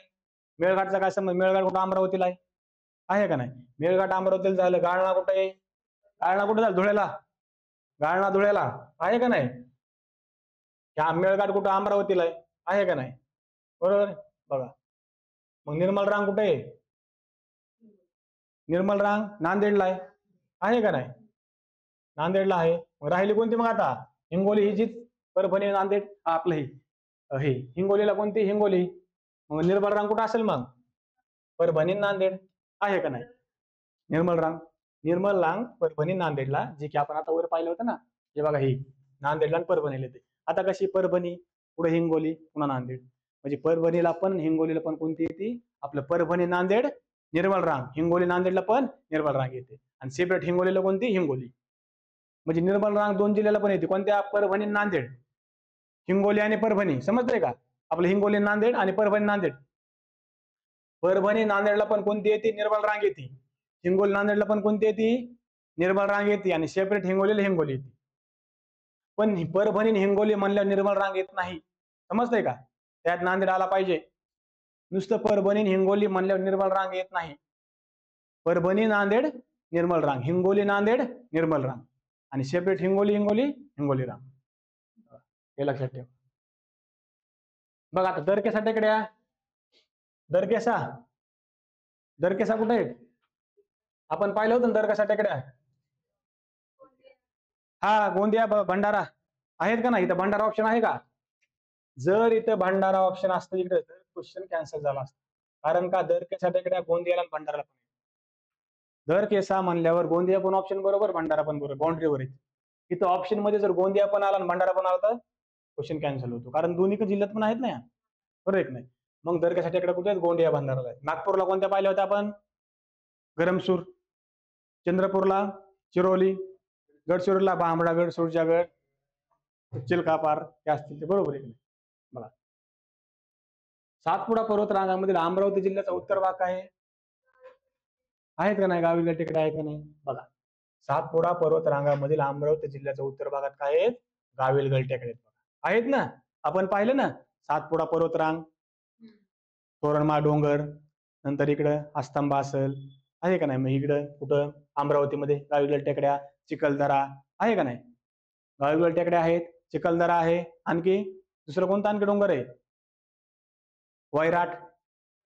मेळघाटचा काय संबंध? मेळघाट कुठं? अमरावतीला आहे का नाही? मेळघाट अमरावतीला झालं. गाळणा कुठे आहे? गाळणा कुठे झालं? धुळ्याला. गाळणा धुळ्याला आहे का नाही? मेळघाट कुठं? अमरावतीला आहे का नाही? बरोबर. बघा, मग निर्मल रांग कुठे आहे? निर्मल रांग नांदेडला आहे का नाही? नांदेडला आहे. मग राहिली कोणती मग आता? हिंगोली. ही जी परभणी नांदेड आपलं हे हिंगोलीला कोणती? हिंगोली. मग निर्मल रांग कुठं असेल मग? परभणी नांदेड आहे का नाही? निर्मल रांग परभणी नांदेडला, जे की आपण आता वर पाहिलं होतं ना. हे बघा, ही नांदेडला आणि परभणीला येते. आता कशी? परभणी पुढे हिंगोली पुन्हा नांदेड. म्हणजे परभणीला पण हिंगोलीला पण कोणती येते? आपलं परभणी नांदेड निर्मल रांग. हिंगोली नांदेडला पण निर्मल रांग येते. आणि सेपरेट हिंगोलीला कोणती? हिंगोली. म्हणजे निर्मल रांग दोन जिल्ह्याला पण येते. कोणत्या? परभणी नांदेड. हिंगोली आणि परभणी. समजतंय का? आपलं हिंगोली नांदेड आणि परभणी नांदेड. परभणी नांदेडला पण कोणती येते? निर्मल रांग येते. हिंगोली नांदेडला पण कोणती येते? निर्मल रांग येते. आणि सेपरेट हिंगोलीला हिंगोली येते. पण परभणी हिंगोली म्हणल्यावर निर्मल रांग येत नाही. समजतंय का? त्यात नांदेड आला पाहिजे. नुसतं परभणी हिंगोली म्हणल्यावर निर्मल रांग येत नाही. परभणी नांदेड निर्मल रांग, हिंगोली नांदेड निर्मल रांग, आणि सेपरेट हिंगोली रांग. हे लक्षात ठेवा. बघा आता दरकेसा टेकड्या. दरकेसा कुठे आहेत? आपण पाहिलं होतं दरकेसा टेकड्या. हा, गोंदिया भंडारा आहेत का नाही? इथं भंडारा ऑप्शन आहे का? जर इथं भंडारा ऑप्शन असतं इकडे तर क्वेश्चन कॅन्सल झाला असता. कारण का? दरकेसा टेकड्या गोंदियाला आणि भंडाराला पण. दरकेसा म्हणल्यावर गोंदिया पण ऑप्शन बरोबर, भंडारा पण बरोबर, बाउंड्रीवर आहे. इथं ऑप्शन मध्ये जर गोंदिया पण आला आणि भंडारा पण आला तर क्वेश्चन कॅन्सल होतो. कारण दोन्ही जिल्ह्यात पण आहेत ना. बरोबर आहे नाही? मग दरकेसा टेकड्या कुठे आहेत? गोंदिया भंडाराला आहेत. नागपूरला कोणत्या पाहिल्या होत्या आपण? गरमसूर, चंद्रपूरला चिरोली, गडचिरोलीला भामरागड, सुरजागड, चिलकापार हे असतील ते बरोबर आहे. बघा सातपुडा पर्वत रांगांमधील अमरावती जिल्ह्याचा उत्तर भाग आहे का नाही? गाविलगड टेकड्या आहेत का नाही? बघा सातपुडा पर्वत रांगांमधील अमरावती जिल्ह्याच्या उत्तर भागात काय आहेत? गाविलगड टेकड्या आहेत ना. आपण पाहिलं ना सातपुडा पर्वत रांग, तोरणमाळ डोंगर, नंतर इकडं अस्तंबा असेल आहे का नाही? मग इकडं कुठं अमरावतीमध्ये गाविलगड टेकड्या, चिखलदरा आहे का नाही? गाविलगड टेकड्या आहेत, चिखलदरा आहे, आणखी दुसरं कोणतं आणखी डोंगर आहे? वैराट.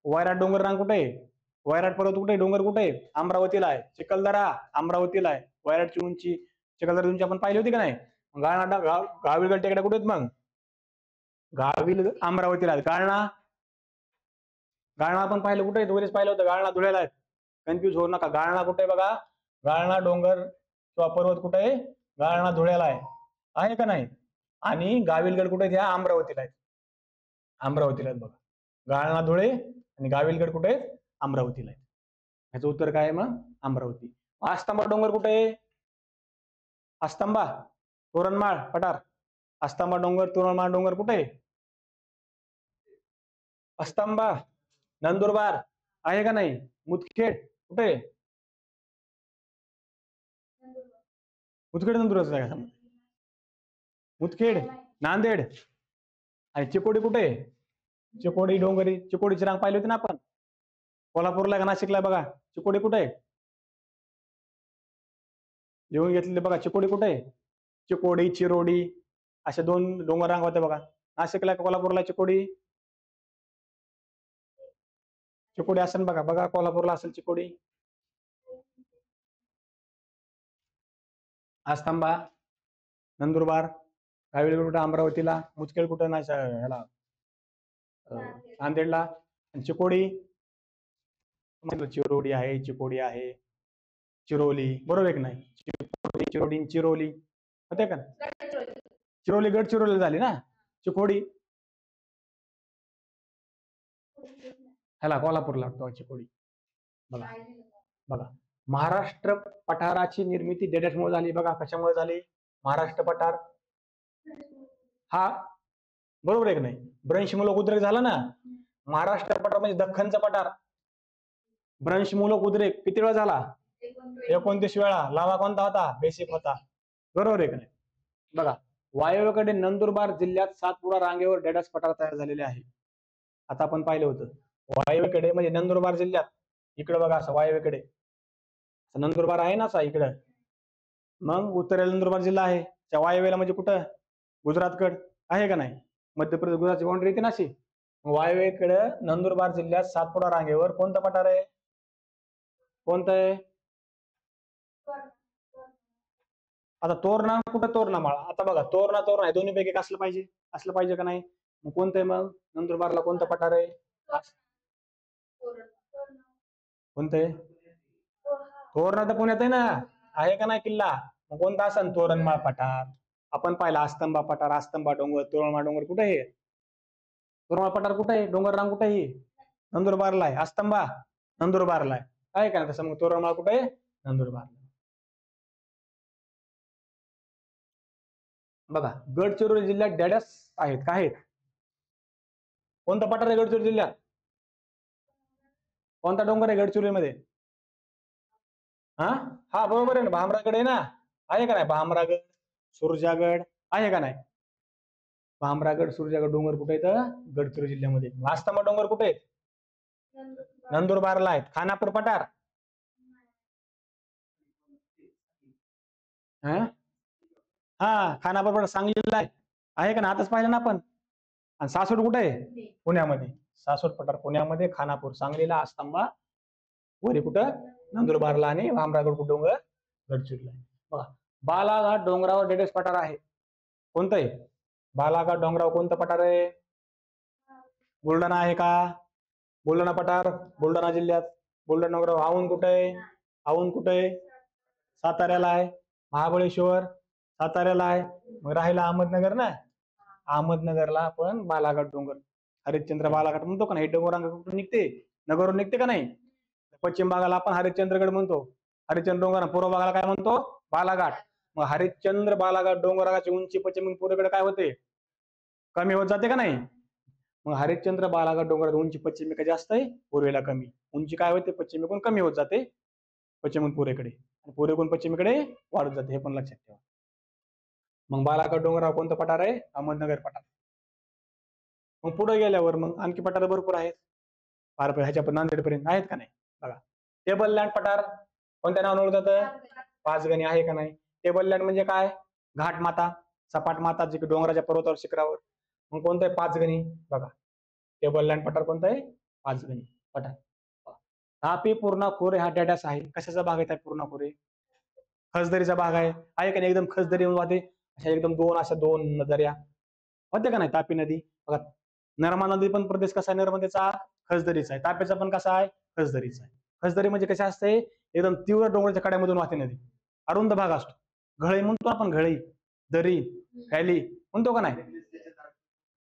वैराट डोंगर रांग कुठे आहे? वैराट पर्वत कुठे आहे? डोंगर कुठे आहे? अमरावतीला आहे. चिखलदरा अमरावतीला आहे. वैराटची उंची, चिखलदराची उंची आपण पाहिली होती का नाही? गाविलगड टेकड्या कुठे आहेत मग? अमरावतीला आहेत. गाळणा आपण पाहिलं कुठे आहे? वरच पाहिलं होतं. गाळणा धुळ्याला आहे. कन्फ्युज होऊ नका. गाळणा कुठे आहे बघा? गाळणा डोंगर किंवा पर्वत कुठे आहे? गाळणा धुळ्याला आहे का नाही? आणि गाविलगड कुठे आहे? अमरावतीला आहेत. अमरावतीला आहेत बघा. गाळणा धुळे आणि गाविलगड कुठे आहेत? अमरावतीला आहेत. ह्याचं उत्तर काय आहे मग? अमरावती. अस्तंबा डोंगर कुठे आहे? अस्तंबा, तोरणमाळ पठार. अस्तंबा डोंगर, तोरणमाळ डोंगर कुठे आहे? अस्तंबा, नंदुरबार आहे का नाही? मुदखेड कुठे आहे? मुदखेड नंदुरबार आहे. मुदखेड, नांदेड आणि चिकोडी कुठे आहे? चिकोडी डोंगरी, चिकोडीची रांग पाहिली होती ना आपण. कोल्हापूरला का नाशिकला बघा. चिकोडी कुठे आहे? लिहून घेतलेले बघा. चिकोडी कुठे आहे? चिकोडी, चिरोडी अशा दोन डोंगर रांग होत्या बघा. नाशिकला का कोल्हापूरला चिकोडी? चिकोडी असेल बघा. बघा कोल्हापूरला असेल चिकोडी. अस्तंबा, नंदुरबार, गाविलगड कुठं? अमरावतीला. मुदखेड कुठं? ह्याला नांदेडला. आणि चिकोडी, चिरोडी आहे, चिकोडी आहे, चिरोली बरोबर की नाही? चिरोडी, चिरोली होते का? चिरोली गडचिरोली झाली ना. चिकोडी ह्याला कोल्हापूरला लागतो चिकोडी. बघा महाराष्ट्र पठाराची निर्मिती देड्यामुळे झाली. बघा कशामुळे झाली? महाराष्ट्र पठार हा बरोबर आहे की नाही? भ्रंशमूलक उद्रेक झाला ना. महाराष्ट्र पठार म्हणजे दख्खनचा पठार. भ्रंशमूलक उद्रेक किती वेळा झाला? 29 वेळा. लावा कोणता होता? बेसिक होता. बरोबर आहे की नाही? बघा वायव्येकडे नंदुरबार जिल्ह्यात सातपुडा रांगेवर डेडास पठार तयार झालेले आहे. आता आपण पाहिलं होतं वायव्येकडे म्हणजे नंदुरबार जिल्ह्यात. इकडे बघा असं वायव्येकडे नंदुरबार आहे ना असा इकडं. मग उत्तरेला नंदुरबार जिल्हा आहे. त्या वायव्येला म्हणजे कुठं? गुजरातकड आहे का नाही? मध्य प्रदेश गुजरातची बाउंड्री येते ना अशी. वायव्येकडे नंदुरबार जिल्ह्यात सातपुडा रांगेवर कोणता पठार आहे? कोणतं आहे? आता तोरणा कुठं? तोरणामाळ. आता बघा तोरणा आहे दोन्ही पैकी असलं पाहिजे का नाही? मग कोणतं आहे मग? नंदुरबारला कोणतं पठार आहे? कोणतं आहे? तोरणा तर पुण्यात आहे ना. आहे का नाही किल्ला? मग कोणता असेल? तोरणमाळ पठार. आपण पाहिला अस्तंबा पठार, अस्तंबा डोंगर, तोरणमाळ डोंगर कुठे आहे? तोरणमाळ पठार कुठे आहे? डोंगर रांग कुठे आहे? नंदुरबारला आहे. अस्तंबा नंदुरबारला आहे का? तसं मग तोरणमाळ कुठे आहे? नंदुरबारला. बघा गडचिरोली जिल्ह्यात डेड्यास आहेत. काय आहेत? कोणता पठार आहे गडचिरोली जिल्ह्यात? कोणता डोंगर आहे गडचिरोलीमध्ये? हा बरोबर आहे ना. भामरागड आहे ना. आहे का नाही? भामरागड, सुरजागड आहे का नाही? भामरागड, सुरजागड डोंगर कुठे आहेत? गडचिरोली जिल्ह्यामध्ये. अस्तंबा डोंगर कुठे आहेत? नंदुरबारला आहेत. खानापूर पठार खानापूर पठार सांगलीला आहे का ना? आताच पाहिलं ना आपण. आणि सासवड कुठे आहे? पुण्यामध्ये. सासवड पठार पुण्यामध्ये, खानापूर सांगलीला, अस्तंबा वरी कुठं? नंदुरबारला आणि भामरागड डोंगर गडचिरोलीला. बघा बालाघाट डोंगरावर डेडेस पठार आहे. कोणतं आहे? बालाघाट डोंगरावर कोणतं पठार आहे? बुलढाणा आहे का? बुलढाणा पठार बुलढाणा जिल्ह्यात. बुलढाणा डोंगरावर. औंध कुठे आहे? औंध कुठे आहे? साताऱ्याला आहे. महाबळेश्वर साताऱ्याला आहे. मग राहिला अहमदनगर ना. अहमदनगरला आपण बालाघाट डोंगर, हरिश्चंद्र बालाघाट म्हणतो का नाही? डोंगरांग कुठून निघते? नगरवरून निघते का नाही? पश्चिम भागाला आपण हरिश्चंद्रगड म्हणतो, हरिश्चंद्र डोंगर. पूर्व भागाला काय म्हणतो? बालाघाट. मग हरिश्चंद्र बालाघाट डोंगराची उंची पश्चिम पूर्वेकडे काय होते? कमी होत जाते का नाही? मग हरिश्चंद्र बालाघाट डोंगराची उंची पश्चिमेकडे जास्त आहे, पूर्वेला कमी. उंची काय होते? पश्चिमेकडून कमी होत जाते पश्चिमून पूर्वेकडे, आणि पूर्वेकडून पश्चिमेकडे वाढत जाते, हे पण लक्षात ठेवा. मग बालाघाट डोंगरावर कोणतं पठार आहे? अहमदनगर पठार. मग पुढे गेल्यावर मग आणखी पठार भरपूर आहेत, ह्याच्या नांदेड पर्यंत आहेत का नाही? बघा, टेबल लँड पठार कोणत्या नावाने ओळखलं जातं? पाचगणी आहे का नाही? टेबल लँड म्हणजे काय? घाट माता, सपाट माता, जी डोंगराच्या पर्वतावर शिखरावर. मग कोणतं आहे? पाचगणी. बघा, टेबल लँड पठार कोणतं आहे? पाचगणी पठार. तापी पूर्णा खोरे हा डॅडॅस आहे. कशाचा भाग आहे? पूर्णा खोरे खसदरीचा भाग आहे का नाही? एकदम खसदरी वाहते, अशा एकदम अशा दोन नद्या होते का नाही? तापी नदी. बघा, नर्मदा नदी पण प्रदेश कसा आहे? नर्मदेचा खसदरीचा आहे. तापीचा पण कसा आहे? खसदरीचा आहे. खसदरी म्हणजे कशा असते? एकदम तीव्र डोंगराच्या कड्यामधून वाहते नदी, अरुंद भाग असतो. घळई म्हणतो आपण, घळई, दरी, व्हॅली म्हणतो का नाही?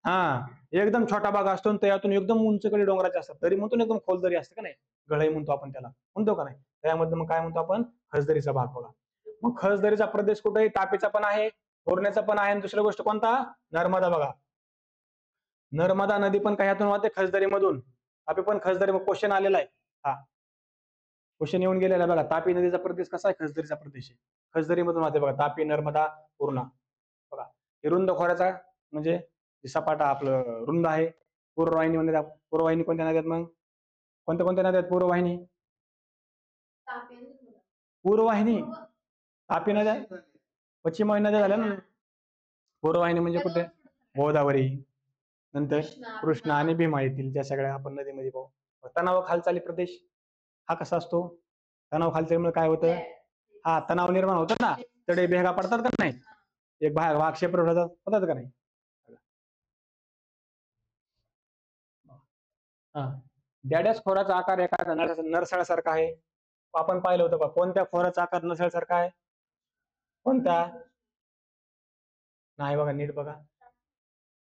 हा, एकदम छोटा भाग असतो आणि त्यातून एकदम उंचकडे डोंगराचे असतात. दरी म्हणतो, एकदम खोल दरी असते का नाही? घळई म्हणतो आपण त्याला, म्हणतो का नाही? त्यामध्ये मग काय म्हणतो आपण? खसदरीचा भाग. बघा, मग खसदरीचा प्रदेश कुठे? तापीचा पण आहे, पूर्णेचा पण आहे, आणि दुसरी गोष्ट कोणता? नर्मदा. बघा, नर्मदा नदी पण काय यातून वाहते? खसदरी मधून. तापी पण खसदरी. मग क्वेश्चन आलेला आहे, हा क्वेश्चन येऊन गेलेला आहे. बघा, तापी नदीचा प्रदेश कसा आहे? खसदरीचा प्रदेश आहे. खसदरी मधून वाहते. बघा, तापी, नर्मदा, पूर्णा. बघा, रुंद खोऱ्याचा म्हणजे सपाटा आपलं रुंद आहे. पूर्ववाहिनी म्हणजे पूर्ववाहिनी कोणत्या नद्यात? मग कोणत्या कोणत्या नद्यात पूर्ववाहिनी? पूर्ववाहिनी तापी नद्या, पश्चिम वाहिनी नद्या झाल्या ना. पूर्ववाहिनी म्हणजे कुठे? गोदावरी, नंतर कृष्णा आणि भीमा येतील, त्या सगळ्या आपण नदीमध्ये पाहू. तणाव खालचाली प्रदेश हा कसा असतो? तणाव खालचालीमुळे काय होतं? हा, तणाव निर्माण होतात ना, तडे भेगा पडतात का नाही? एक भाग क्षेत्र होतात का नाही? हा, डॅडॅस खोराचा आकार एका नरसाळ्यासारखा आहे. आपण पाहिलं होतं का? कोणत्या खोराचा आकार नरसाळ्यासारखा आहे? कोणत्या? नाही, बघा नीट बघा.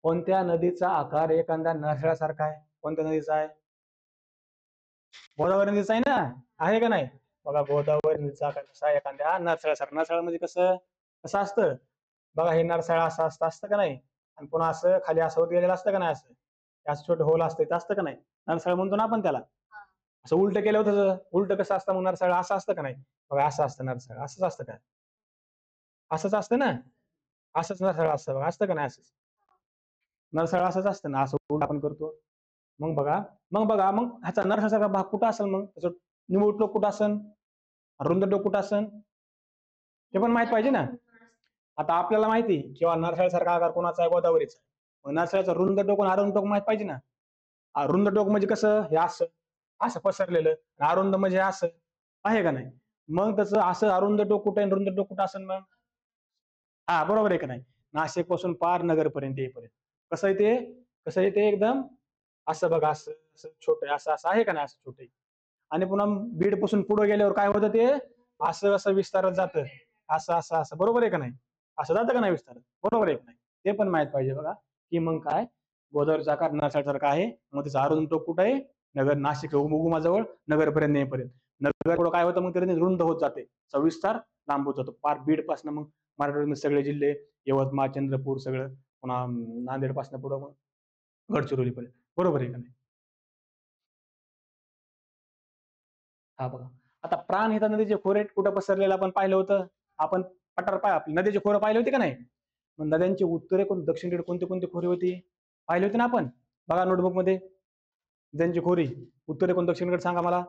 कोणत्या नदीचा आकार एखाद्या नरसाळ्यासारखा आहे? कोणत्या नदीचा आहे? गोदावरी नदीचा आहे ना, आहे का नाही? बघा, गोदावरी नदीचा आकार कसा? एखाद्या नरसाळ्यासारखा. नरसाळा म्हणजे कसं असतं? बघा, हे नरसाळा असं असतं का नाही? आणि पुन्हा असं खाली असं होत गेलेलं असतं का नाही? असं छोटं होल असतं, ते असतं का नाही? नरसाळा म्हणतो ना आपण त्याला. असं उलट केलं होतं, उलट कसं असतं मग नरसाळा? असं असतं का नाही? बघा, असं असतं नरसाळा. असंच असतं का? असंच असतं ना, असंच नरसाळा असतं. बघा, असतं का नाही? असंच नरसाळा असंच असतं ना, असं उलट आपण करतो. मग बघा, मग ह्याचा नरसाळ्यासारखा भाग कुठं असेल? मग त्याचं निमुळ टोक कुठं असेल? रुंद टोक कुठं असेल? ते पण माहित पाहिजे ना. आता आपल्याला माहिती किंवा नरसाळ्यासारखा आकार कोणाचा आहे? गोदावरीचा. मग नरसाळ्याचा रुंद टोक आणि अरुंद टोक माहित पाहिजे ना. रुंद टोक म्हणजे कसं? हे असं असं पसरलेलं, अरुंद म्हणजे असं, आहे का नाही? मग त्याचं असं अरुंद टोक कुठे आणि रुंद टोक कुठं असेल? मग हा, बरोबर आहे का नाही? नाशिक पासून पार नगर पर्यंत येईपर्यंत कसं आहे ते? एकदम असं बघा, असं असं छोटं असं असं आहे का नाही? असं छोटे. आणि पुन्हा बीड पासून पुढे गेल्यावर काय होतं? ते असं असं विस्तारत जातं, असं असं असं. बरोबर आहे का नाही? असं जातं का नाही विस्तारत? बरोबर आहे का नाही? ते पण माहित पाहिजे. बघा, की मग काय? गोदावरीचा आकार नरसाळ्यासारखा आहे. मग त्याचा अरुंद टोक कुठं आहे? नगर, नाशिक उगमाजवळ नगरपर्यंत येईपर्यंत. नगर काय होतं? मग ते रुंद होत जाते, विस्तार लांब होत जातो, पार बीड पासून मग मराठवाड्यामध्ये सगळे जिल्हे, यवतमाळ, चंद्रपूर सगळं, पुन्हा नांदेड पासून पुढं मग गडचिरोली पर्यंत. बरोबर आहे का नाही? हा, बघा, आता प्राणहिता नदीचे खोरे कुठं पसरलेलं आपण पाहिलं होतं. आपण आपली नदीचे खोरे पाहिले होते का नाही? मग नद्यांची उत्तरेकडून दक्षिणेकडे कोणती कोणती खोरी होती? पाहिले होते ना आपण. बघा नोटबुक मध्ये, नद्यांची खोरी उत्तरेकडून दक्षिणेकडे सांगा मला.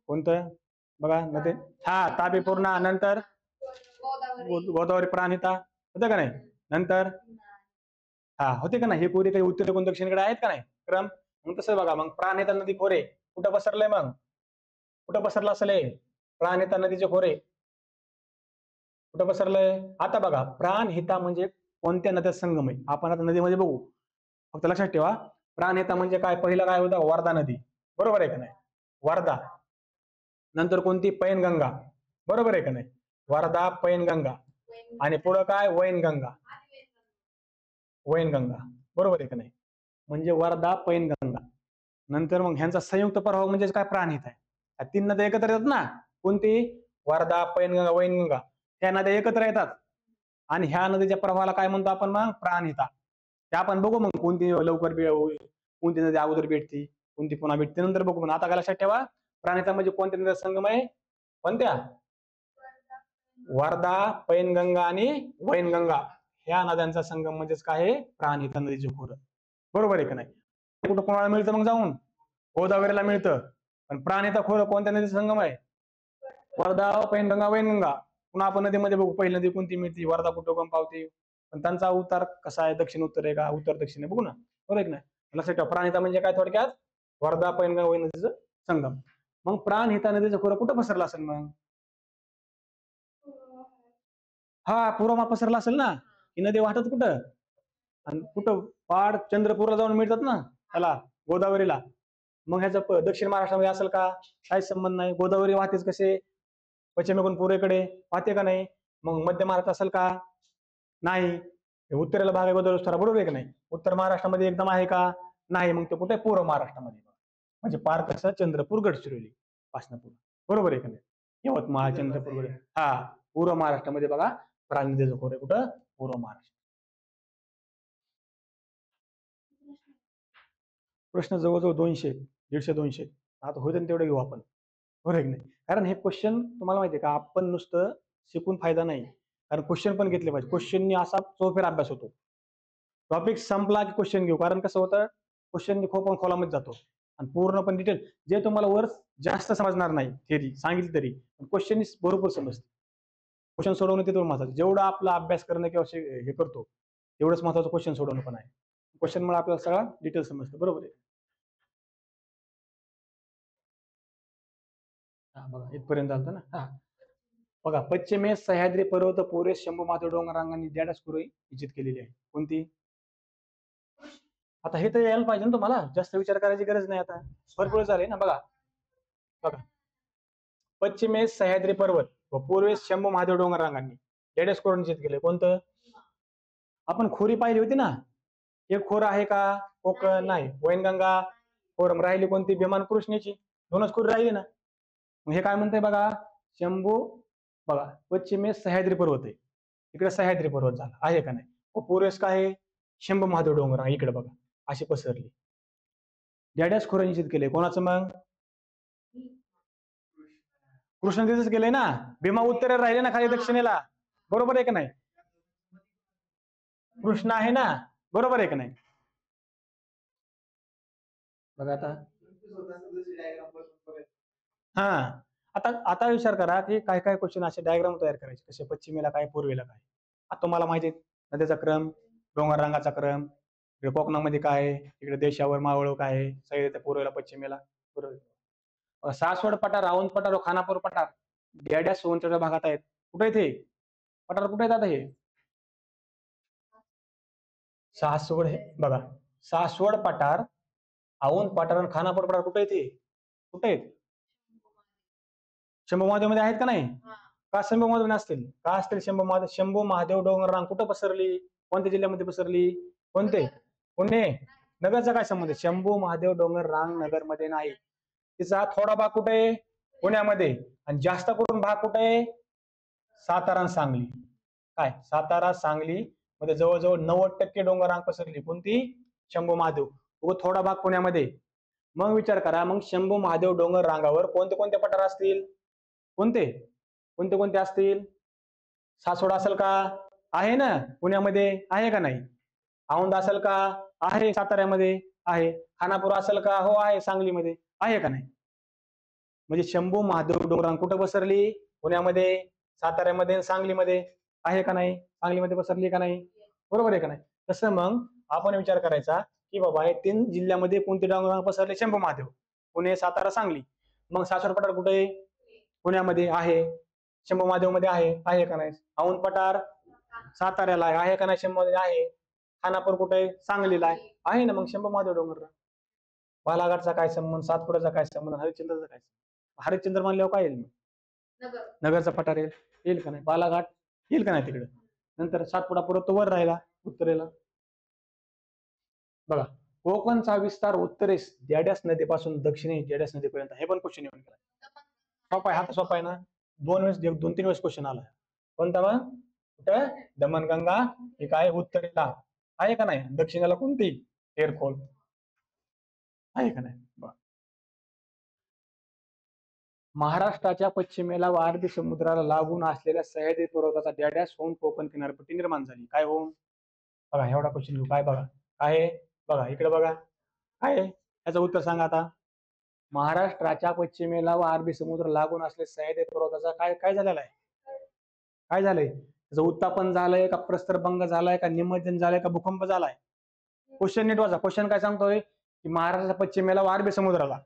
कोणतं? बघा, नदी, हा, तापी, पूर्णा, नंतर गोदावरी, प्राणहिता, होतं का नाही? नंतर हा, होते का नाही? हे खोरे काही उत्तरेकडून दक्षिणेकडे आहेत का नाही क्रम? मग तसं बघा, मग प्राणहिता नदी खोरे कुठं पसरलंय? मग कुठं पसरलं असेल? प्राणहिता नदीचे खोरे कुठं पसरलंय? आता बघा, प्राणहिता म्हणजे कोणत्या नद्यात संगम आहे? आपण आता नदीमध्ये बघू. फक्त लक्षात ठेवा, प्राणहिता म्हणजे काय? पहिलं काय होतं? वर्धा नदी. बरोबर आहे का नाही? वर्धा. नंतर कोणती? पैनगंगा. बरोबर आहे का नाही? वर्धा, पैनगंगा. आणि पुढं काय? वैनगंगा. वैनगंगा. बरोबर आहे का नाही? म्हणजे वर्धा, पैनगंगा. नंतर मग ह्यांचा संयुक्त प्रभाव म्हणजे काय, प्राणहिता आहे. या 3 नद्या एकत्र येतात ना, कोणती, वर्धा, पैनगंगा, वैनगंगा, त्या नद्या एकत्र येतात आणि ह्या नदीच्या प्रवाहाला काय म्हणतो आपण मग, प्राणहिता. ते आपण बघू मग कोणती लवकर होईल, कोणती नदी अगोदर भेटती, कोणती पुन्हा भेटते नंतर बघू. पण आता काय लक्षात ठेवा, प्राणहिता म्हणजे कोणत्या नद्या संगम आहे, कोणत्या, वर्धा, पैनगंगा आणि वैनगंगा ह्या नद्यांचा संगम म्हणजेच काय आहे, प्राणहिता नदीचे खोरं. बरोबर आहे का नाही. कुठं कोणाला मिळतं मग जाऊन, गोदावरीला मिळतं. पण प्राणहिता खोरं कोणत्या नदीचा संगम आहे, वर्धा, पैनगंगा, वैनगंगा. पुन्हा आपण नदीमध्ये बघू, पहिली नदी कोणती मिळते, वर्धा कुठं उगम पावते, पण त्यांचा उतार कसा आहे, दक्षिण उत्तर आहे का, उत्तर दक्षिण आहे, बघू ना. बरोबर आहे की नाही. लक्षात ठेवा, प्राणहिता म्हणजे काय, थोडक्यात वर्धा, पैनगंगा, वैन नदीचं संगम. मग प्राणहिता नदीचं खोरं कुठं पसरलं असेल मग, हा पूर्वमा पसरला असेल ना. ही नदी वाहतात कुठं, आणि कुठं, पाड चंद्रपूरला जाऊन मिळतात ना त्याला, गोदावरीला. मग ह्याचा दक्षिण महाराष्ट्रामध्ये असेल का, काहीच संबंध नाही. गोदावरी वाहतेच कसे, पश्चिमेकडून पूर्वेकडे वाहते का नाही. मग मध्य महाराष्ट्र असेल का, नाही. उत्तरेला भाग आहे गोदावरी स्तरा, बरोबर आहे का नाही. उत्तर महाराष्ट्रामध्ये एकदम आहे का, नाही. मग ते कुठे, पूर्व महाराष्ट्रामध्ये, म्हणजे पार कसं, चंद्रपूर, गडचिरोली पासून पूर्व, बरोबर आहे का नाही. यवतमाळ, चंद्रपूर, हा पूर्व महाराष्ट्रामध्ये बघा प्राणहितेचं खोरं आहे, कुठं, पूर्व महाराष्ट्र. प्रश्न जवळजवळ 200, 150, 200. आता होते तेवढे घेऊ आपण, बरोबर की नाही. कारण हे क्वेश्चन तुम्हाला माहिती आहे का, आपण नुसतं शिकून फायदा नाही, कारण क्वेश्चन पण घेतले पाहिजे. क्वेश्चननी असा चौफेर अभ्यास होतो. टॉपिक संपला की क्वेश्चन घेऊ, कारण कसं होतं, क्वेश्चन खूप खोलामध्ये जातो आणि पूर्ण पण डिटेल, जे तुम्हाला वर जास्त समजणार नाही थेरी सांगितली तरी, क्वेश्चन भरपूर समजते. क्वेश्चन सोडवणं ते तेवढं महत्वाचं. जेवढा आपला अभ्यास करणं किंवा हे करतो तेवढंच महत्वाचं क्वेश्चन सोडवणं पण आहे. क्वेश्चन मुळे आपल्याला सगळा डिटेल समजतं, बरोबर आहे. हा बघा इथपर्यंत आलं ना. हा बघा, पश्चिमेस सह्याद्री पर्वत, पूर्वेस शंभू महादेव डोंगर रांगांनी डॅडस कुरई निश्चित केलेली आहे. कोणती, आता हे तर यायला पाहिजे ना तुम्हाला, जास्त विचार करायची गरज नाही. आता भरपूर झाले ना. बघा बघा, पश्चिमेस सह्याद्री पर्वत व पूर्वेस शंभू महादेव डोंगर रांगांनी डॅडस कुरई निश्चित केले. कोणतं, आपण खोरी पाहिली होती ना, एक खोर आहे का, कोकण नाही. वैनगंगा खोर राहिली कोणती, भीमान कृष्णेची, दोनच खोरी राहिली ना. मग हे काय म्हणतंय बघा, शंभू, बघा पश्चिमेस सह्याद्री पर्वत आहे, इकडे सह्याद्री पर्वत झाला आहे का नाही. पूर्वेस काय आहे, शंभू महादेव डोंगर इकडे बघा अशी पसरली. डॅडस खोरं निश्चित केले, कोणाचं मग, कृष्ण नदीच केलंय ना. भीमा उत्तरेला राहिले ना, खाली दक्षिणेला, बरोबर आहे का नाही. कृष्ण आहे ना, बरोबर आहे का नाही. बघा आता, हा आता आता विचार करा की काय काय क्वेश्चन असे डायग्राम तयार करायचे, कसे पश्चिमेला काय, पूर्वेला काय. आता तुम्हाला माहिती आहे नद्याचा क्रम, डोंगर रांगाचा क्रम, इकडे कोकणामध्ये काय आहे, इकडे देशावर मावळ काय आहे, सह्याद्रीच्या पूर्वेला पश्चिमेला, बरोबर. सासवड पठार, रावण पठार व खानापूर पठार डेड्या सोनच्या भागात आहेत. कुठे ते पठार, कुठे येतात हे, सासवड, हे बघा सासवड पठार, औंध पठार आणि खानापूर पठार कुठे येते, कुठे आहेत, शंभू महादेव मध्ये आहेत का नाही. का शंभू महादेव असतील, का असतील शंभू महादेव, शंभू महादेव डोंगर रांग कुठं पसरली, कोणत्या जिल्ह्यामध्ये पसरली, कोणते, पुणे. नगरचा काय संबंध आहे, शंभू महादेव डोंगर रांग नगरमध्ये नाही. तिचा थोडा भाग कुठे आहे, पुण्यामध्ये, आणि जास्त करून भाग कुठे आहे, सातारा आणि सांगली. काय, सातारा सांगली मध्ये जवळजवळ 90% डोंगर रांग पसरली, कोणती, शंभू महादेव. व थोडा भाग पुण्यामध्ये. मग विचार करा, मग शंभू महादेव डोंगर रांगावर कोणते कोणते पठार असतील, कोणते कोणते कोणते असतील, सासवड असेल का, आहे ना पुण्यामध्ये, आहे का नाही. औंध असेल का, आहे साताऱ्यामध्ये, आहे. खानापूर असेल का, हो आहे सांगलीमध्ये, आहे का नाही. म्हणजे शंभू महादेव डोंगरांग कुठं पसरली, पुण्यामध्ये, साताऱ्यामध्ये, सांगलीमध्ये, आहे का नाही. सांगलीमध्ये पसरली का नाही, बरोबर आहे का नाही. तसं मग आपण विचार करायचा की बाबा हे 3 जिल्ह्यामध्ये कोणते डोंगरांग पसरले, शंभू महादेव, पुणे, सातारा, सांगली. मग सासवड पठार कुठे, पुण्यामध्ये आहे, शंभू महादेव मध्ये आहे का नाही. औंध पठार साताऱ्याला आहे का नाही, शंभू मध्ये आहे. खानापूर कुठे, सांगलीला आहे ना. मग शंभू महादेव डोंगर. बालाघाटचा काय संबंध, सातपुड्याचा काय संबंध, हरिश्चंद्रचा काय संबंध. हरिश्चंद्र मानल्यावर काय येईल, नगरचा पठार येईल का नाही. बालाघाट येईल का नाही तिकडे. नंतर सातपुडा परत वर राहिला उत्तरेला. बघा कोकणचा विस्तार उत्तरेस जॅड्यास नदीपासून दक्षिणेस जॅड्यास नदीपर्यंत. हे पण क्वेश्चन येऊन गेला. सोपा आहे, हा तर सोपा आहे ना. 2 तीन वेळेस क्वेश्चन आला. कोणता मग? कुठं? दमनगंगा हे काय उत्तरेला आहे का नाही? दक्षिणेला कोणती? एअरफॉल आहे का नाही? महाराष्ट्राच्या पश्चिमेला व अरबी समुद्राला लागून असलेल्या सह्याद्री पर्वताचा डॅड्यास होऊन कोकण किनारपट्टी निर्माण झाली. काय होऊन? बघा एवढा क्वेश्चन घेऊ. काय बघा काय आहे? बघा इकडे बघा काय आहे? याचं उत्तर सांगा आता. महाराष्ट्राच्या पश्चिमेला व अरबी समुद्र लागून असलेल्या सह्याद्री पर्वताचा काय काय झालेला आहे? काय झालंय? त्याचं उत्तापन झालंय का प्रस्तरभंग झालाय का निमज्जन झालंय का भूकंप झालाय? क्वेश्चन नीट वाचा. क्वेश्चन काय सांगतोय की महाराष्ट्राच्या पश्चिमेला व अरबी समुद्राला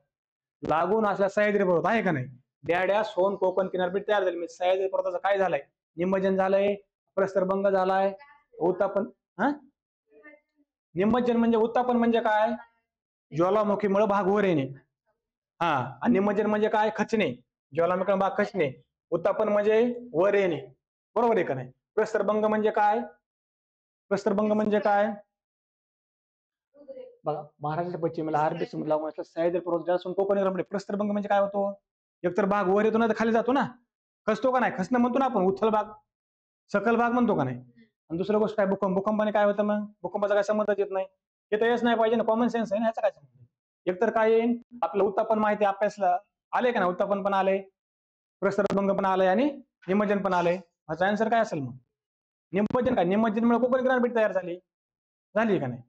लागून असल्या सह्याद्री पर्वत आहे का नाही, डॅड्या सोन कोकण किनारपट्टी तयार झाली. म्हणजे सह्याद्री पर्वताचं काय झालंय? निमज्जन झालंय, प्रस्तरभंग झालाय, उत्तापन. निमज्जन म्हणजे उत्तापन म्हणजे काय? ज्वालामुखीमुळे भाग वर येणे. आणि निमज्जन म्हणजे काय? खचणे. ज्वालामुखी भाग खचणे. उत्तापन म्हणजे वर येणे. बरोबर आहे का नाही? प्रस्तरभंग म्हणजे काय? प्रस्तरभंग म्हणजे काय? बघा महाराष्ट्राच्या पश्चिमेला अरबी समुद्र लागून असलेल्या सह्याद्री पर्वतापासून कोकण किनारपट्टी. प्रस्तरभंग म्हणजे काय होतो? एकतर भाग वर येतो ना तर खाली जातो ना, खचतो का नाही? खचणं म्हणतो ना आपण, उथल भाग सकल भाग म्हणतो का नाही? आणि दुसरी गोष्ट काय? भूकंप. भूकंपाने काय होतं मग? भूकंपाचा काय संबंध येत नाही. हे तर येच नाही पाहिजे ना, कॉमन सेन्स आहे ना, याचा काय संबंध? एकतर काय येईल? आपलं उत्तापन माहिती अभ्यासला आले का नाही? उत्तापन पण आले, प्रस्तरभंग पण आलंय आणि निमज्जन पण आलंय. ह्याचा आन्सर काय असेल मग? निमज्जन. काय निमज्जनमुळे कोकण किनारपट्टी तयार झाली का नाही?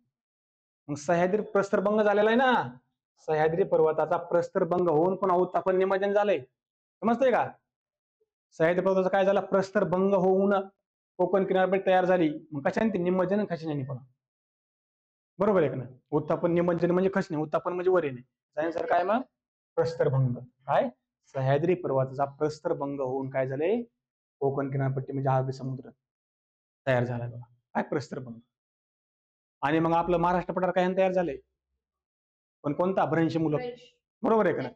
मग सह्याद्री प्रस्तरभंग झालेला आहे ना, सह्याद्री पर्वताचा प्रस्तरभंग होऊन पुन्हा उत्तापन निमज्जन झालंय. समजतंय का? सह्याद्री पर्वताचा काय झाला? प्रस्तरभंग होऊन कोकण किनारपट्टी तयार झाली. मग कशाने? निमज्जन खचण्याने पुन्हा. बरोबर आहे का नाही? उत्तापन निमज्जन म्हणजे खचणे, उत्तापन म्हणजे वर येणे. आन्सर काय मग? प्रस्तरभंग. काय? सह्याद्री पर्वताचा प्रस्तरभंग होऊन काय झालंय? कोकण किनारपट्टी म्हणजे अरबी समुद्र तयार झाला. बघा काय प्रस्तरभंग. आणि मग आपलं महाराष्ट्र पठार काय तयार झालंय? पण कोणता? भ्रंशमूलक. बरोबर आहे का नाही?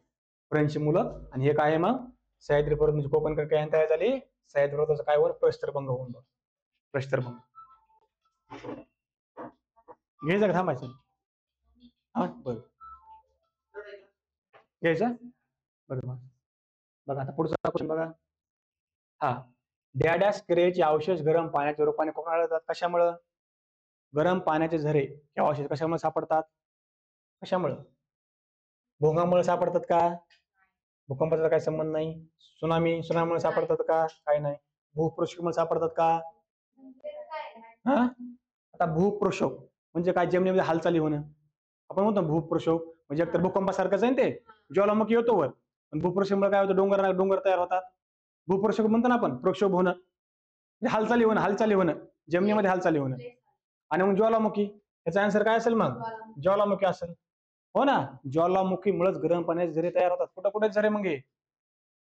भ्रंशमूलक. आणि हे काय आहे मग? सह्याद्री पर्वत म्हणजे कोकण काय तयार झाली? सह्याद्री पर्वताचं काय वर? प्रस्तरभंग होऊन. प्रस्तरभंग घ्यायचं का थांबायचं? बरं घ्यायचं. बरं बघा आता पुढचा क्वेश्चन बघा. डॅडॅस क्रियेचे अवशेष गरम पाण्याच्या रूपाने कोकणात आढळतात. कशामुळं? गरम पाण्याचे झरे हे अवशेष कशामुळे सापडतात? कशामुळे? भोगामुळे सापडतात का? भूकंपाचा काही संबंध नाही. सुनामीमुळे सापडतात का? काही नाही. भूपृष्ठामुळे सापडतात का? आता भूपृष्ठ म्हणजे काय? जमिनीमध्ये हालचाली होणं. आपण म्हणतो भूपृष्ठ म्हणजे एकतर भूकंपासारखंच आहे ते, ज्वालामुखी होतो वर. पण भूपृष्ठामुळे काय होतं? डोंगर तयार होतात. भूपृष्ठ म्हणतो ना आपण, प्रक्षोभ होणं म्हणजे हालचाली होणं, जमिनीमध्ये हालचाली होणं. आणि मग ज्वालामुखी, याचा आन्सर काय असेल मग? ज्वालामुखी असेल. हो ना, ज्वालामुखीमुळेच गरम पाण्याचे झरे तयार होतात. कुठं कुठे झरे मग?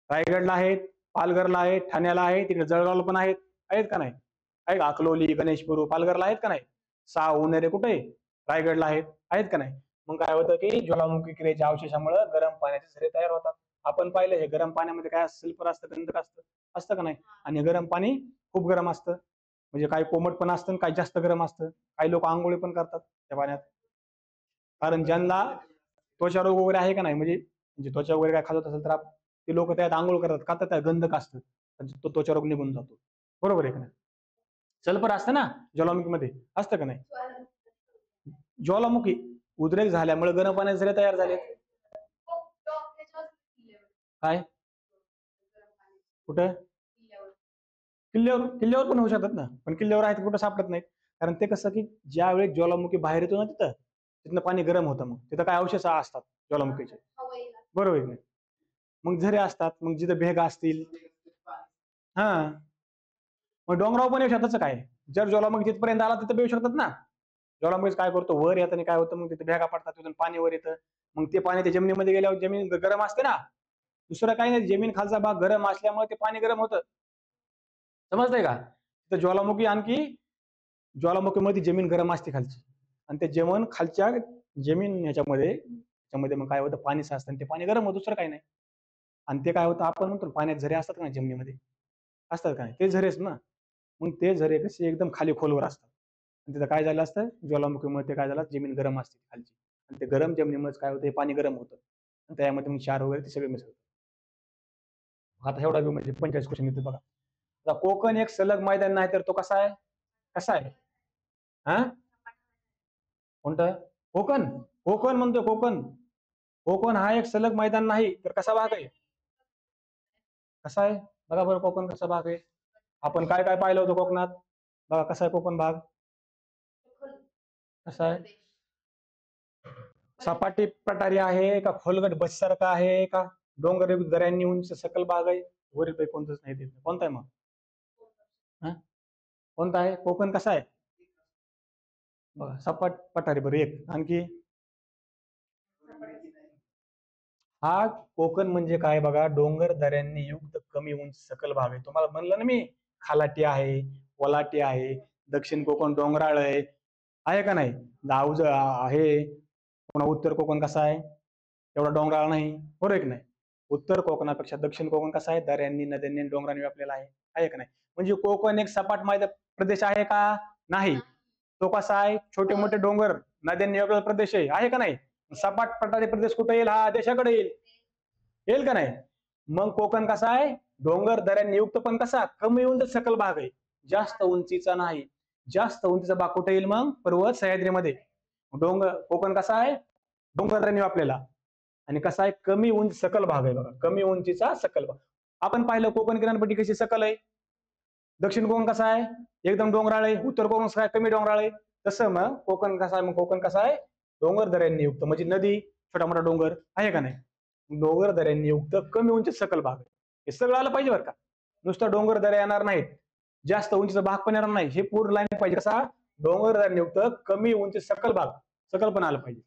रायगडला आहेत, पालघरला आहेत, ठाण्याला आहेत, तिकडे जळगावला पण आहेत का नाही? आहे का? अकलोली, गणेशपूर, पालघरला आहेत का नाही? 6 उन्हाळे कुठे? रायगडला आहेत का नाही? मग काय होतं की ज्वालामुखी क्रियेच्या अवशेषामुळे गरम पाण्याचे झरे तयार होतात. आपण पाहिलं हे गरम पाण्यामध्ये काय सल्फर असतं, गंधक असतं का नाही? आणि गरम पाणी खूप गरम असतं, म्हणजे काही कोमट पण असतं, काही जास्त गरम असतं. काही लोक आंघोळी पण करतात त्या पाण्यात, कारण ज्यांना त्वचा रोग वगैरे आहे का नाही, म्हणजे त्वचा वगैरे काय खात असेल तर ते लोक त्यात आंघोळ करतात का? तर त्या गंधक असतं, तो त्वचा रोग निघून जातो. बरोबर आहे का नाही? सल्फर असतं ना ज्वालामुखीमध्ये, असतं का नाही? ज्वालामुखी उद्रेक झाल्यामुळे गरम पाण्याचे झरे तयार झाले. काय? कुठं? किल्ल्यावर पण होऊ शकतात ना, पण किल्ल्यावर आहेत कुठं सापडत नाहीत. कारण ते कसं की ज्या वेळेस ज्वालामुखी बाहेर येतो ना तिथनं पाणी गरम होतं. मग तिथं काय अवशेष असतात ज्वालामुखीचे. बरोबर आहे. मग झरे असतात, मग जिथं भेगा असतील. मग डोंगरावर पण येऊ शकतात काय? जर ज्वालामुखी तिथपर्यंत आला तिथं येऊ शकतात ना. ज्वालामुखी काय करतो? वर येतं आणि काय होतं? मग तिथे भेगा पडतात, तिथून पाणी वर येतं. मग ते पाणी त्या जमिनीमध्ये गेल्यावर जमीन गरम असते ना. दुसरं काही नाही, जमीन खालचा भाग गरम असल्यामुळे ते पाणी गरम होतं. समजतंय का? तर ज्वालामुखीमध्ये जमीन गरम असते खालची, आणि ते जेवण खालच्या जमीन याच्यामध्ये मग काय होतं? पाणी साचतं आणि ते पाणी गरम होतं, दुसरं काही नाही. आणि ते काय होतं? आपण म्हणतो पाण्यात झरे असतात का जमिनीमध्ये, असतात का? ते झरेच ना. मग ते झरे कसे एकदम खाली खोलवर असतात, तिथं काय झालं असतं, ज्वालामुखीमुळे ते काय झालं, जमीन गरम असते खालची, आणि ते गरम जमिनीमुळे काय होतं, पाणी गरम होतं आणि त्यामध्ये मग क्षार वगैरे ते सगळे मिसळतं. आता एवढा म्हणजे 45 क्वेश्चन येते बघा. आता कोकण एक सलग मैदान नाही तर तो कसा आहे? कसा आहे? हा, कोणतं कोकण? कोकण म्हणतो कोकण. कोकण हा एक सलग मैदान नाही तर कसा भाग आहे? कसा आहे बघा बरं, कोकण कसा भाग आहे? आपण काय काय पाहिलं होतं कोकणात? बघा कसा आहे कोकण भाग, कसा आहे? सपाटी पठारी आहे का खोलगट बससारखा आहे का डोंगर दऱ्यांनी उंच सकल भाग आहे? वरील पैकी कोणतंच नाही ते. कोणता आहे मग? हा, कोणता आहे कोकण, कसा आहे बघा? सपाट पठारी, बरं एक आणखी. हा कोकण म्हणजे काय बघा, डोंगर दऱ्यांनी युक्त कमी उंच सकल भाग आहे. तुम्हाला म्हणलं ना मी, खालाटी आहे, वलाटी आहे, दक्षिण कोकण डोंगराळ आहे का नाही? दाऊज आहे. पुन्हा उत्तर कोकण कसा आहे? एवढा डोंगराळ नाही, बरोबर आहे की नाही? उत्तर कोकणापेक्षा दक्षिण कोकण कसा आहे? दऱ्यांनी, नद्यांनी, डोंगरांनी व्यापलेला आहे का नाही? म्हणजे कोकण एक सपाट मैदान प्रदेश आहे का? नाही. तो कसा आहे? छोटे मोठे डोंगर, नद्यांनी व्यापलेला प्रदेश आहे का नाही? सपाट पठारी प्रदेश कुठे येईल? हा देशाकडे येईल. येईल का नाही? मग कोकण कसा आहे? डोंगर दऱ्यांनी युक्त, पण कसा? कमी उंच सकल भाग आहे, जास्त उंचीचा नाही. जास्त उंचीचा भाग कुठे येईल मग? पर्वत सह्याद्रीमध्ये. डोंगर कोकण कसा आहे? डोंगर दऱ्यांनी व्यापलेला, आणि कसा आहे? कमी उंच सकल भाग आहे बघा, कमी उंचीचा सकल भाग. आपण पाहिलं कोकण किनारपट्टी कशी सकल आहे, दक्षिण कोकण कसा आहे? एकदम डोंगराळ आहे, उत्तर कोकण कसा आहे? कमी डोंगराळ आहे. तसं मग कोकण कसा आहे? मग कोकण कसा आहे? डोंगर दऱ्यांनी युक्त, म्हणजे नदी, छोटा मोठा डोंगर आहे का नाही? डोंगर दऱ्यांनी युक्त कमी उंची सकल भाग, हे सगळं आलं पाहिजे बरं का. नुसतं डोंगर दऱ्या येणार नाहीत, जास्त उंचीचा भाग पण येणार नाही, हे पूर्ण लाईन पाहिजे. कसा? डोंगर दऱ्यांनी युक्त कमी उंची सकल भाग, सकल पण आलं पाहिजे.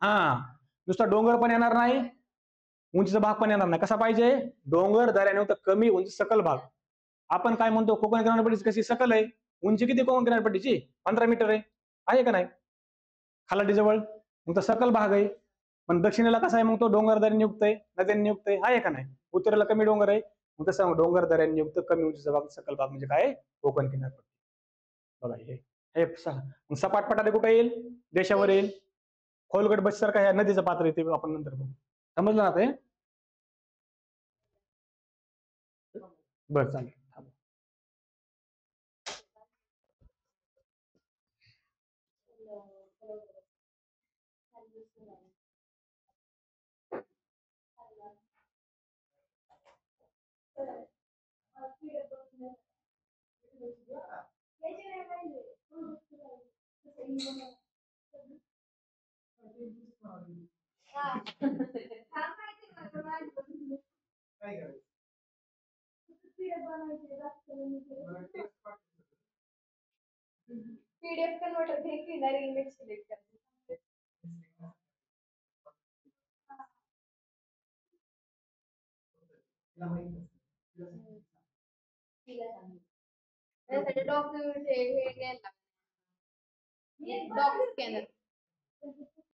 हा, नुसता डोंगर पण येणार नाही, उंचीचा भाग पण येणार नाही. कसा पाहिजे? डोंगर दऱ्याने युक्त कमी उंची सकल भाग. आपण काय म्हणतो, कोकण किनारपट्टी कशी सकल आहे? उंची किती कोकण किनारपट्टीची? 15 मीटर आहे का नाही? खालाटी जवळ मग तो सकल भाग आहे. पण दक्षिणेला कसा आहे? मग तो डोंगर दऱ्यांनी युक्त आहे, नद्यांनी युक्त आहे का नाही? उत्तरेला कमी डोंगर आहे, मग तसं डोंगर दऱ्यांनी युक्त कमी उंचीचा भाग सकल भाग म्हणजे काय? कोकण किनारपट्टी. बघा हे सपाट पठारे कुठे येईल? देशावर येईल. खोलगट बससारखा ह्या नदीचं पात्र येते, आपण नंतर बघू. समजलं ना ते? बरं चालेल. पीडीएफ कन्वर्टर घे की डायरेक्ट इमेज सिलेक्ट कर. त्यासाठी डॉक्युमेंट हे घ्यायला लागतं, डॉक स्कॅनर.